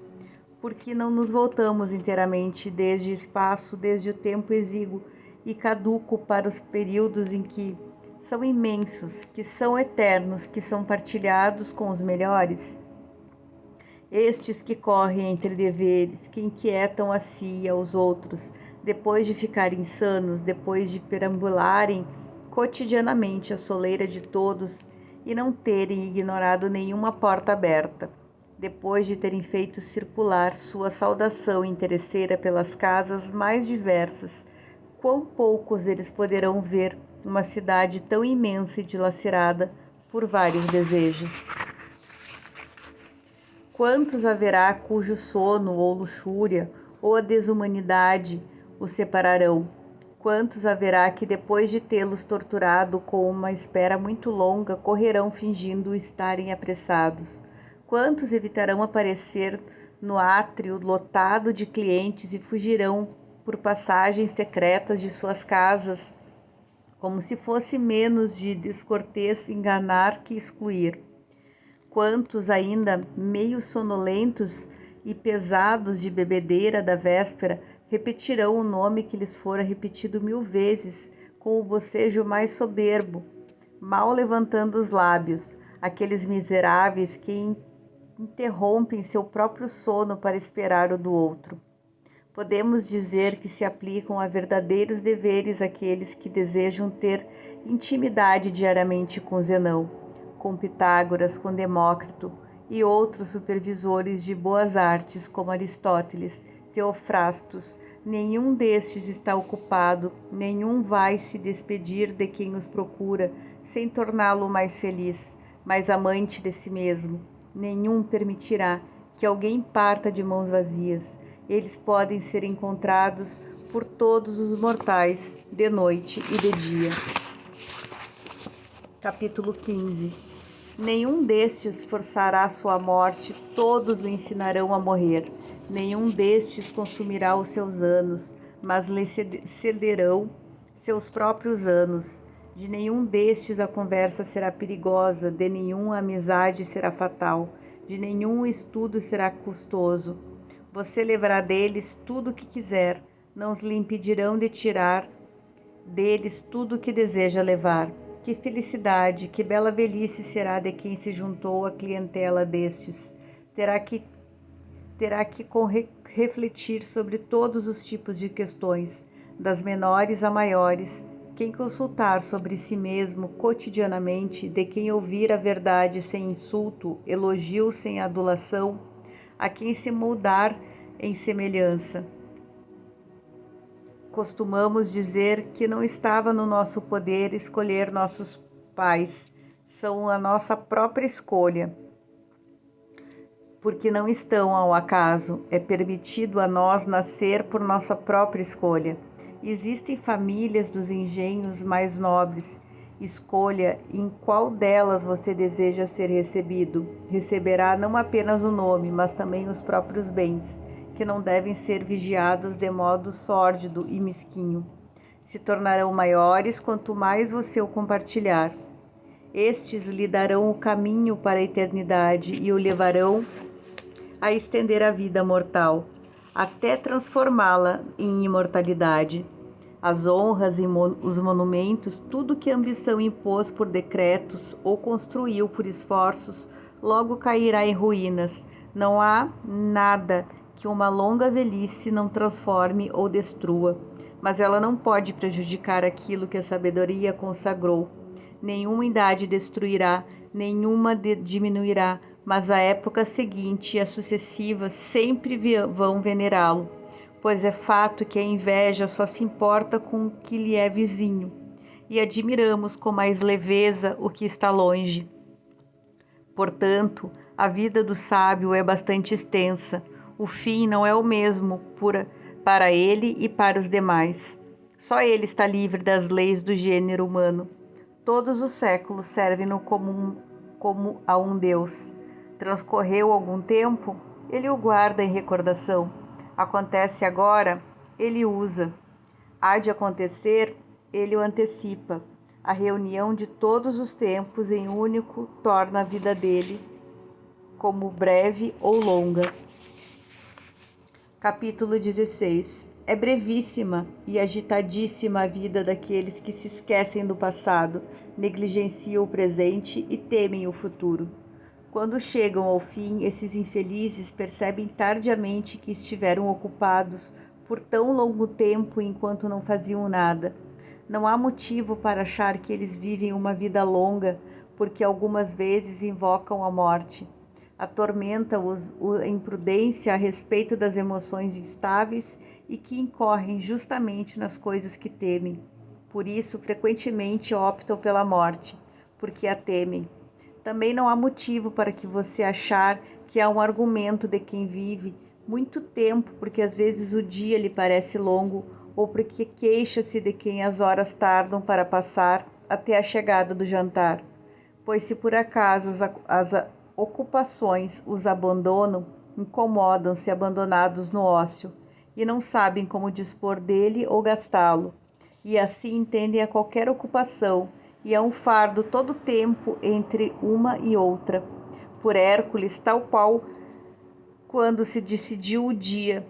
Speaker 1: Porque não nos voltamos inteiramente desde espaço, desde o tempo exíguo e caduco para os períodos em que são imensos, que são eternos, que são partilhados com os melhores? Estes que correm entre deveres, que inquietam a si e aos outros, depois de ficarem insanos, depois de perambularem cotidianamente a soleira de todos e não terem ignorado nenhuma porta aberta, depois de terem feito circular sua saudação interesseira pelas casas mais diversas, quão poucos eles poderão ver uma cidade tão imensa e dilacerada por vários desejos? Quantos haverá cujo sono ou luxúria ou a desumanidade os separarão? Quantos haverá que, depois de tê-los torturado com uma espera muito longa, correrão fingindo estarem apressados? Quantos evitarão aparecer no átrio lotado de clientes e fugirão por passagens secretas de suas casas, como se fosse menos de descortês enganar que excluir? Quantos ainda, meio sonolentos e pesados de bebedeira da véspera, repetirão o nome que lhes fora repetido 1000 vezes, com o bocejo mais soberbo, mal levantando os lábios, aqueles miseráveis que interrompem seu próprio sono para esperar o do outro? Podemos dizer que se aplicam a verdadeiros deveres aqueles que desejam ter intimidade diariamente com Zenão, com Pitágoras, com Demócrito e outros supervisores de boas artes como Aristóteles, Teofrastos. Nenhum destes está ocupado, nenhum vai se despedir de quem os procura, sem torná-lo mais feliz, mais amante de si mesmo. Nenhum permitirá que alguém parta de mãos vazias. Eles podem ser encontrados por todos os mortais, de noite e de dia. Capítulo 15. Nenhum destes forçará sua morte, todos lhe ensinarão a morrer. Nenhum destes consumirá os seus anos, mas lhe cederão seus próprios anos. De nenhum destes a conversa será perigosa, de nenhum a amizade será fatal, de nenhum estudo será custoso. Você levará deles tudo o que quiser, não lhe impedirão de tirar deles tudo o que deseja levar. Que felicidade, que bela velhice será de quem se juntou à clientela destes. Terá que refletir sobre todos os tipos de questões, das menores a maiores. Quem consultar sobre si mesmo cotidianamente, de quem ouvir a verdade sem insulto, elogio sem adulação, a quem se moldar em semelhança. Costumamos dizer que não estava no nosso poder escolher nossos pais, são a nossa própria escolha, porque não estão ao acaso, é permitido a nós nascer por nossa própria escolha. Existem famílias dos engenhos mais nobres. Escolha em qual delas você deseja ser recebido. Receberá não apenas o nome, mas também os próprios bens, que não devem ser vigiados de modo sórdido e mesquinho. Se tornarão maiores quanto mais você o compartilhar. Estes lhe darão o caminho para a eternidade e o levarão a estender a vida mortal, até transformá-la em imortalidade. As honras e os monumentos, tudo que a ambição impôs por decretos ou construiu por esforços, logo cairá em ruínas. Não há nada que uma longa velhice não transforme ou destrua, mas ela não pode prejudicar aquilo que a sabedoria consagrou. Nenhuma idade destruirá, nenhuma diminuirá, mas a época seguinte e as sucessivas sempre vão venerá-lo, pois é fato que a inveja só se importa com o que lhe é vizinho, e admiramos com mais leveza o que está longe. Portanto, a vida do sábio é bastante extensa. O fim não é o mesmo para ele e para os demais. Só ele está livre das leis do gênero humano. Todos os séculos servem-no como a um Deus. Transcorreu algum tempo, ele o guarda em recordação. Acontece agora, ele usa. Há de acontecer, ele o antecipa. A reunião de todos os tempos em único torna a vida dele como breve ou longa. Capítulo 16. É brevíssima e agitadíssima a vida daqueles que se esquecem do passado, negligenciam o presente e temem o futuro. Quando chegam ao fim, esses infelizes percebem tardiamente que estiveram ocupados por tão longo tempo enquanto não faziam nada. Não há motivo para achar que eles vivem uma vida longa, porque algumas vezes invocam a morte. Atormenta-os a imprudência a respeito das emoções instáveis e que incorrem justamente nas coisas que temem. Por isso, frequentemente optam pela morte, porque a temem. Também não há motivo para que você achar que há um argumento de quem vive muito tempo, porque às vezes o dia lhe parece longo, ou porque queixa-se de quem as horas tardam para passar até a chegada do jantar. Pois se por acaso as ocupações os abandonam, incomodam-se abandonados no ócio, e não sabem como dispor dele ou gastá-lo, e assim entendem a qualquer ocupação, e é um fardo todo o tempo entre uma e outra. Por Hércules, tal qual quando se decidiu o dia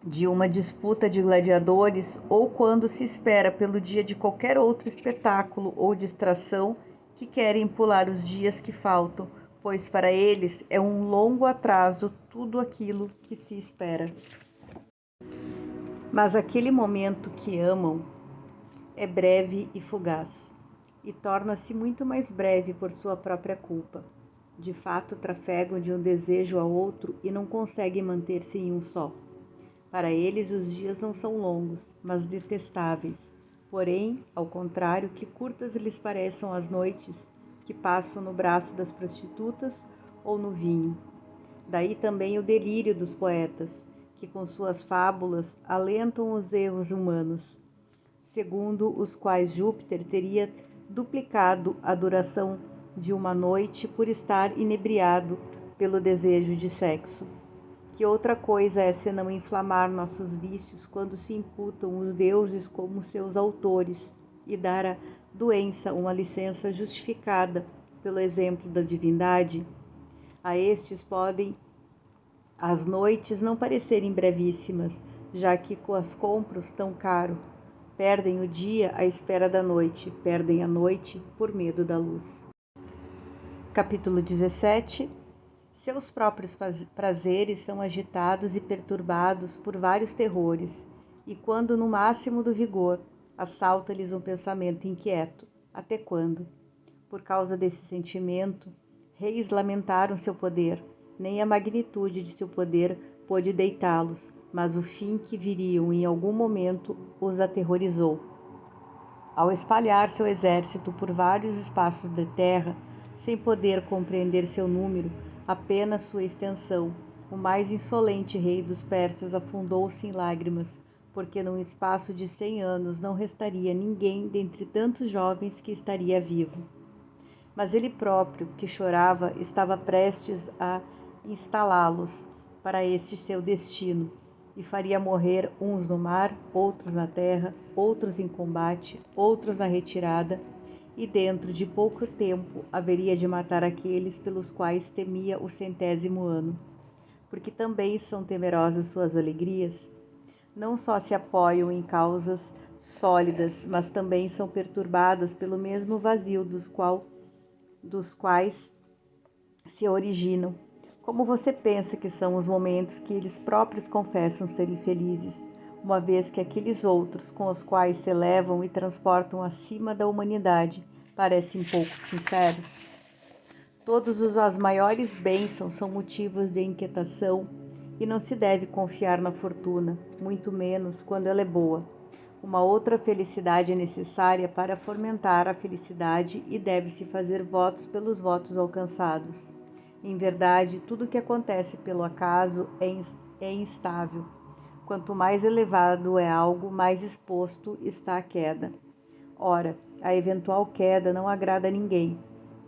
Speaker 1: de uma disputa de gladiadores, ou quando se espera pelo dia de qualquer outro espetáculo ou distração, que querem pular os dias que faltam, pois para eles é um longo atraso tudo aquilo que se espera. Mas aquele momento que amam é breve e fugaz, e torna-se muito mais breve por sua própria culpa. De fato, trafegam de um desejo a outro e não conseguem manter-se em um só. Para eles, os dias não são longos, mas detestáveis. Porém, ao contrário, que curtas lhes pareçam as noites que passam no braço das prostitutas ou no vinho. Daí também o delírio dos poetas, que com suas fábulas alentam os erros humanos, segundo os quais Júpiter teria duplicado a duração de uma noite por estar inebriado pelo desejo de sexo. Que outra coisa é senão inflamar nossos vícios quando se imputam os deuses como seus autores e dar à doença uma licença justificada pelo exemplo da divindade? A estes podem as noites não parecerem brevíssimas, já que com as compras tão caro. Perdem o dia à espera da noite, perdem a noite por medo da luz. Capítulo 17. Seus próprios prazeres são agitados e perturbados por vários terrores, e quando no máximo do vigor, assalta-lhes um pensamento inquieto. Até quando? Por causa desse sentimento, reis lamentaram seu poder, nem a magnitude de seu poder pôde deitá-los, mas o fim que viriam em algum momento os aterrorizou. Ao espalhar seu exército por vários espaços da terra, sem poder compreender seu número, apenas sua extensão, o mais insolente rei dos persas afundou-se em lágrimas, porque num espaço de 100 anos não restaria ninguém dentre tantos jovens que estaria vivo. Mas ele próprio, que chorava, estava prestes a instalá-los para este seu destino, e faria morrer uns no mar, outros na terra, outros em combate, outros na retirada, e dentro de pouco tempo haveria de matar aqueles pelos quais temia o 100º ano. Porque também são temerosas suas alegrias. Não só se apoiam em causas sólidas, mas também são perturbadas pelo mesmo vazio dos quais se originam. Como você pensa que são os momentos que eles próprios confessam serem felizes, uma vez que aqueles outros com os quais se elevam e transportam acima da humanidade parecem pouco sinceros? As maiores bênçãos são motivos de inquietação e não se deve confiar na fortuna, muito menos quando ela é boa. Uma outra felicidade é necessária para fomentar a felicidade e deve-se fazer votos pelos votos alcançados. Em verdade, tudo o que acontece pelo acaso é instável. Quanto mais elevado é algo, mais exposto está à queda. Ora, a eventual queda não agrada a ninguém.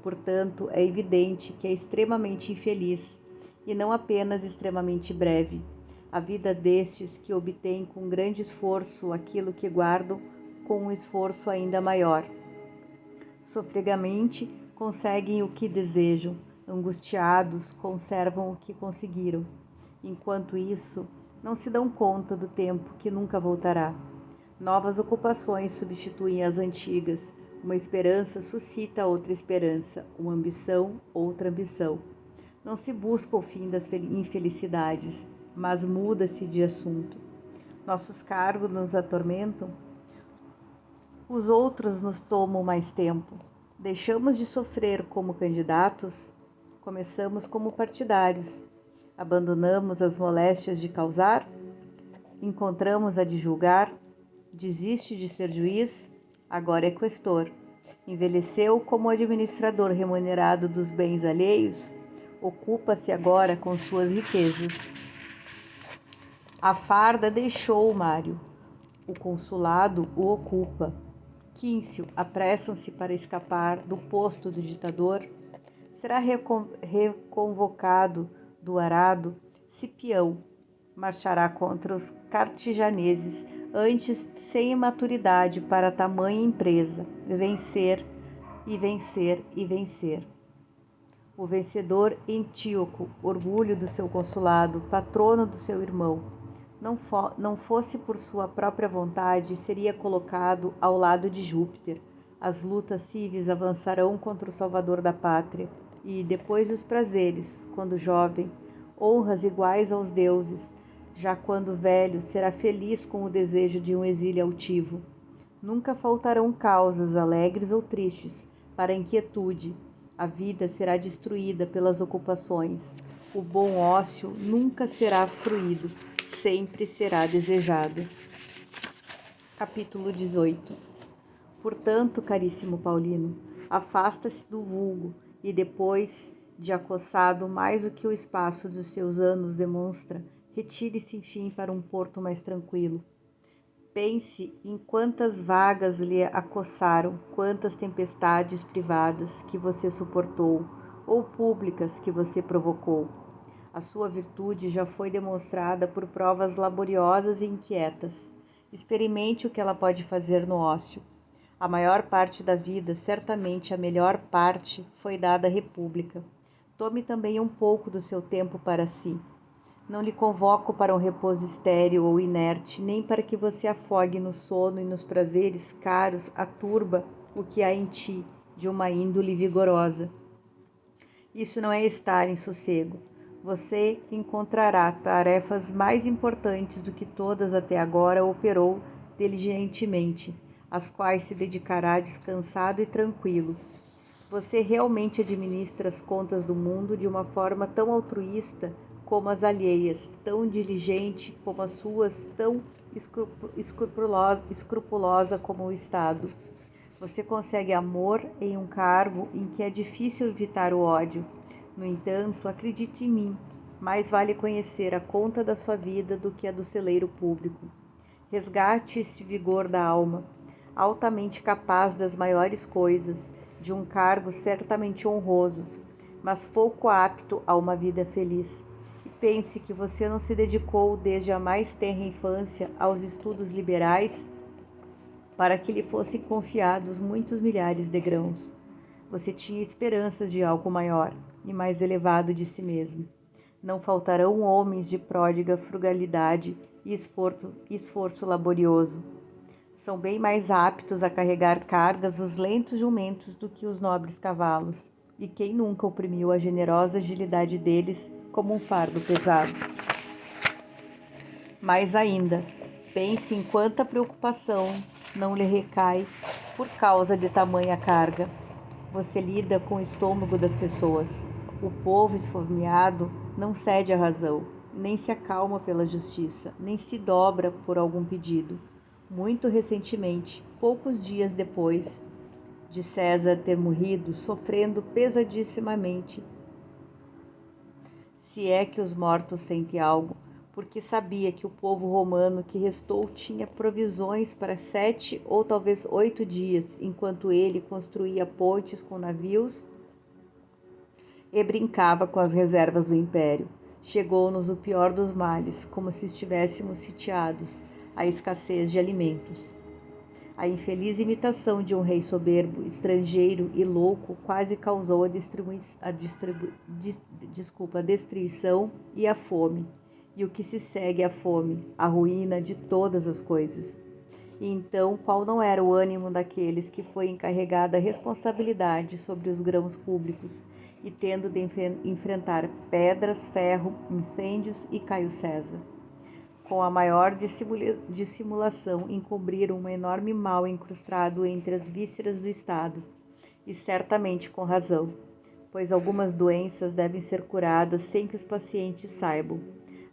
Speaker 1: Portanto, é evidente que é extremamente infeliz, e não apenas extremamente breve. A vida destes que obtêm com grande esforço aquilo que guardam com um esforço ainda maior. Sofregamente conseguem o que desejam, angustiados conservam o que conseguiram. Enquanto isso, não se dão conta do tempo que nunca voltará. Novas ocupações substituem as antigas. Uma esperança suscita outra esperança, uma ambição, outra ambição. Não se busca o fim das infelicidades, mas muda-se de assunto. Nossos cargos nos atormentam, os outros nos tomam mais tempo. Deixamos de sofrer como candidatos, começamos como partidários. Abandonamos as moléstias de causar, encontramos a de julgar, desiste de ser juiz, agora é questor. Envelheceu como administrador remunerado dos bens alheios, ocupa-se agora com suas riquezas. A farda deixou o Mário, o consulado o ocupa. Quíncio apressam-se para escapar do posto do ditador. Será reconvocado do arado. Cipião marchará contra os cartijaneses, antes sem maturidade para tamanha empresa, vencer e vencer e vencer. O vencedor Antíoco, orgulho do seu consulado, patrono do seu irmão, não fosse por sua própria vontade, seria colocado ao lado de Júpiter. As lutas civis avançarão contra o salvador da pátria, e, depois dos prazeres, quando jovem, honras iguais aos deuses, já quando velho, será feliz com o desejo de um exílio altivo. Nunca faltarão causas alegres ou tristes para a inquietude. A vida será destruída pelas ocupações. O bom ócio nunca será fruído, sempre será desejado. Capítulo 18. Portanto, caríssimo Paulino, afasta-se do vulgo e depois de acossado mais do que o espaço dos seus anos demonstra, retire-se enfim para um porto mais tranquilo. Pense em quantas vagas lhe acossaram, quantas tempestades privadas que você suportou, ou públicas que você provocou. A sua virtude já foi demonstrada por provas laboriosas e inquietas. Experimente o que ela pode fazer no ócio. A maior parte da vida, certamente a melhor parte, foi dada à República. Tome também um pouco do seu tempo para si. Não lhe convoco para um repouso estéril ou inerte, nem para que você afogue no sono e nos prazeres caros a turba o que há em ti de uma índole vigorosa. Isso não é estar em sossego. Você encontrará tarefas mais importantes do que todas até agora operou diligentemente, às quais se dedicará descansado e tranquilo. Você realmente administra as contas do mundo de uma forma tão altruísta como as alheias, tão diligente como as suas, tão escrupulosa como o Estado. Você consegue amor em um cargo em que é difícil evitar o ódio. No entanto, acredite em mim, mais vale conhecer a conta da sua vida do que a do celeiro público. Resgate este vigor da alma, altamente capaz das maiores coisas, de um cargo certamente honroso, mas pouco apto a uma vida feliz. E pense que você não se dedicou desde a mais tenra infância aos estudos liberais para que lhe fossem confiados muitos milhares de grãos. Você tinha esperanças de algo maior e mais elevado de si mesmo. Não faltarão homens de pródiga frugalidade e esforço laborioso. São bem mais aptos a carregar cargas os lentos jumentos do que os nobres cavalos, e quem nunca oprimiu a generosa agilidade deles como um fardo pesado? Mais ainda, pense em quanta preocupação não lhe recai por causa de tamanha carga. Você lida com o estômago das pessoas. O povo esfomeado não cede à razão, nem se acalma pela justiça, nem se dobra por algum pedido. Muito recentemente, poucos dias depois de César ter morrido, sofrendo pesadissimamente, se é que os mortos sentem algo, porque sabia que o povo romano que restou tinha provisões para 7 ou talvez 8 dias, enquanto ele construía pontes com navios e brincava com as reservas do império. Chegou-nos o pior dos males, como se estivéssemos sitiados, a escassez de alimentos. A infeliz imitação de um rei soberbo, estrangeiro e louco quase causou a destruição e a fome, e o que se segue à fome, a ruína de todas as coisas. E então, qual não era o ânimo daqueles que foi encarregada a responsabilidade sobre os grãos públicos, e tendo de enfrentar pedras, ferro, incêndios e Caio César? Com a maior dissimulação, encobriram um enorme mal incrustado entre as vísceras do Estado, e certamente com razão, pois algumas doenças devem ser curadas sem que os pacientes saibam.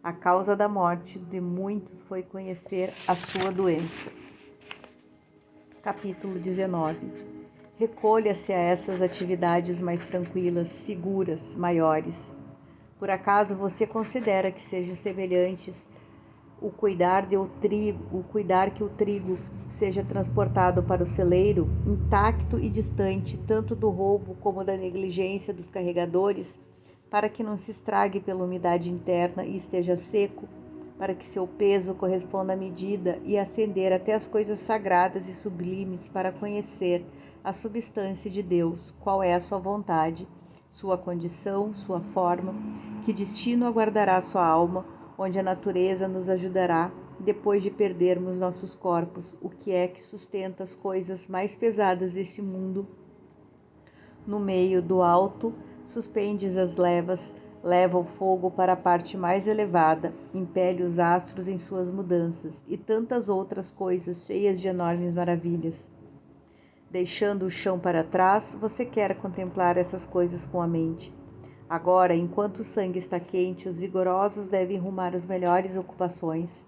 Speaker 1: A causa da morte de muitos foi conhecer a sua doença. Capítulo 19. Recolha-se a essas atividades mais tranquilas, seguras, maiores. Por acaso você considera que sejam semelhantes o cuidar que o trigo seja transportado para o celeiro, intacto e distante tanto do roubo como da negligência dos carregadores, para que não se estrague pela umidade interna e esteja seco, para que seu peso corresponda à medida e ascender até as coisas sagradas e sublimes para conhecer a substância de Deus, qual é a sua vontade, sua condição, sua forma, que destino aguardará sua alma, onde a natureza nos ajudará depois de perdermos nossos corpos, o que é que sustenta as coisas mais pesadas deste mundo. No meio do alto, suspendes as levas, leva o fogo para a parte mais elevada, impele os astros em suas mudanças, e tantas outras coisas cheias de enormes maravilhas. Deixando o chão para trás, você quer contemplar essas coisas com a mente. Agora, enquanto o sangue está quente, os vigorosos devem rumar as melhores ocupações.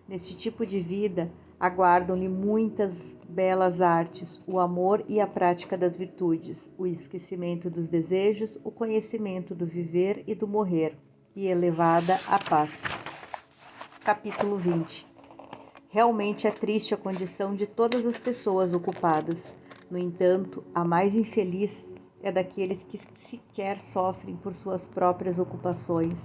Speaker 1: Neste tipo de vida, aguardam-lhe muitas belas artes, o amor e a prática das virtudes, o esquecimento dos desejos, o conhecimento do viver e do morrer, e elevada a paz. Capítulo 20. Realmente é triste a condição de todas as pessoas ocupadas. No entanto, a mais infeliz é daqueles que sequer sofrem por suas próprias ocupações,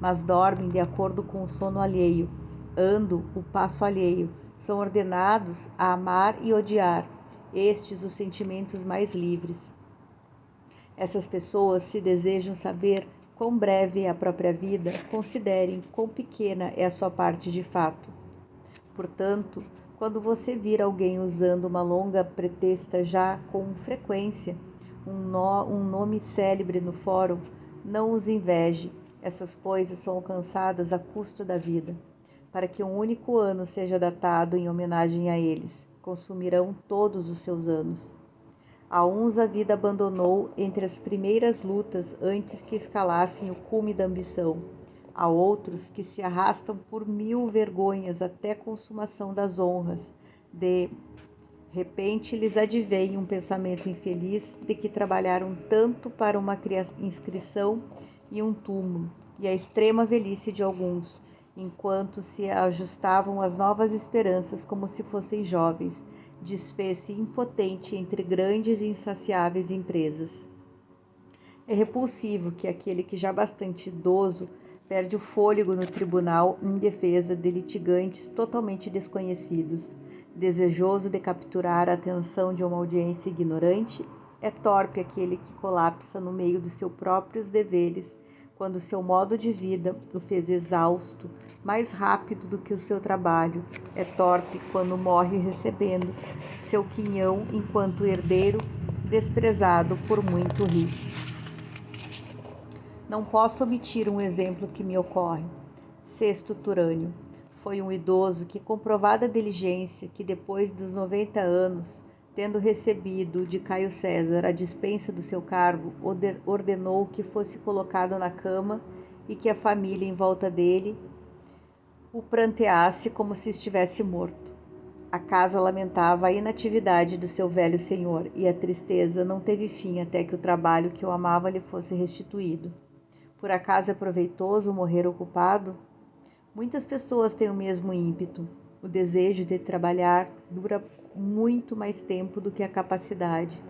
Speaker 1: mas dormem de acordo com o sono alheio, andam o passo alheio, são ordenados a amar e odiar, estes os sentimentos mais livres. Essas pessoas, se desejam saber quão breve é a própria vida, considerem quão pequena é a sua parte de fato. Portanto, quando você vir alguém usando uma longa pretexta já com frequência, um nome célebre no fórum, não os inveje. Essas coisas são alcançadas a custo da vida. Para que um único ano seja datado em homenagem a eles, consumirão todos os seus anos. A uns a vida abandonou entre as primeiras lutas antes que escalassem o cume da ambição. A outros que se arrastam por 1000 vergonhas até a consumação das honras. De repente lhes advém um pensamento infeliz de que trabalharam tanto para uma inscrição e um túmulo, e a extrema velhice de alguns, enquanto se ajustavam às novas esperanças como se fossem jovens, desfez-se impotente entre grandes e insaciáveis empresas. É repulsivo que aquele que já bastante idoso perde o fôlego no tribunal em defesa de litigantes totalmente desconhecidos. Desejoso de capturar a atenção de uma audiência ignorante, é torpe aquele que colapsa no meio dos seus próprios deveres, quando seu modo de vida o fez exausto, mais rápido do que o seu trabalho. É torpe quando morre recebendo seu quinhão enquanto herdeiro, desprezado por muito rir. Não posso omitir um exemplo que me ocorre. Sexto Turânio foi um idoso que, com provada diligência, que depois dos 90 anos, Tendo recebido de Caio César a dispensa do seu cargo, ordenou que fosse colocado na cama e que a família em volta dele o pranteasse como se estivesse morto. A casa lamentava a inatividade do seu velho senhor, e a tristeza não teve fim até que o trabalho que o amava lhe fosse restituído. Por acaso é proveitoso morrer ocupado? Muitas pessoas têm o mesmo ímpeto. O desejo de trabalhar dura muito mais tempo do que a capacidade.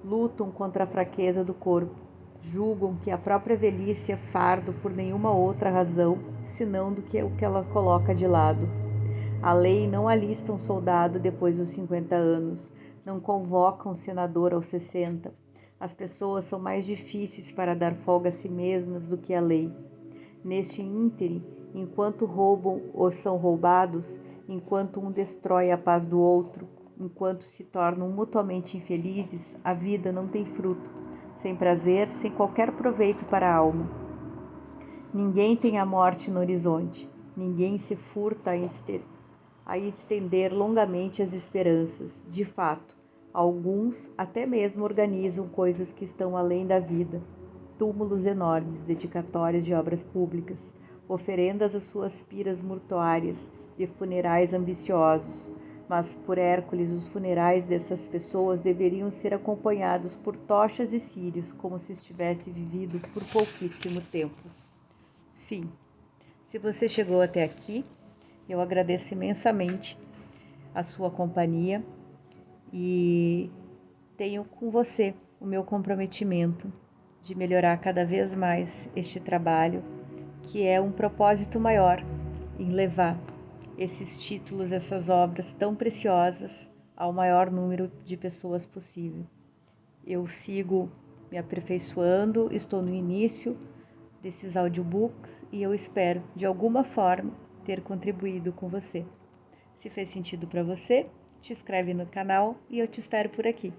Speaker 1: Lutam contra a fraqueza do corpo. Julgam que a própria velhice é fardo por nenhuma outra razão, senão do que o que ela coloca de lado. A lei não alista um soldado depois dos 50 anos, não convoca um senador aos 60. As pessoas são mais difíceis para dar folga a si mesmas do que a lei. Neste ínterim, enquanto roubam ou são roubados, enquanto um destrói a paz do outro, enquanto se tornam mutuamente infelizes, a vida não tem fruto, sem prazer, sem qualquer proveito para a alma. Ninguém tem a morte no horizonte, ninguém se furta a estender longamente as esperanças. De fato, alguns até mesmo organizam coisas que estão além da vida. Túmulos enormes, dedicatórias de obras públicas, oferendas às suas piras mortuárias e funerais ambiciosos. Mas, por Hércules, os funerais dessas pessoas deveriam ser acompanhados por tochas e círios, como se estivesse vivido por pouquíssimo tempo. Fim. Se você chegou até aqui, eu agradeço imensamente a sua companhia e tenho com você o meu comprometimento de melhorar cada vez mais este trabalho, que é um propósito maior em levar esses títulos, essas obras tão preciosas ao maior número de pessoas possível. Eu sigo me aperfeiçoando, estou no início desses audiobooks e eu espero, de alguma forma, ter contribuído com você. Se fez sentido para você, te inscreve no canal e eu te espero por aqui.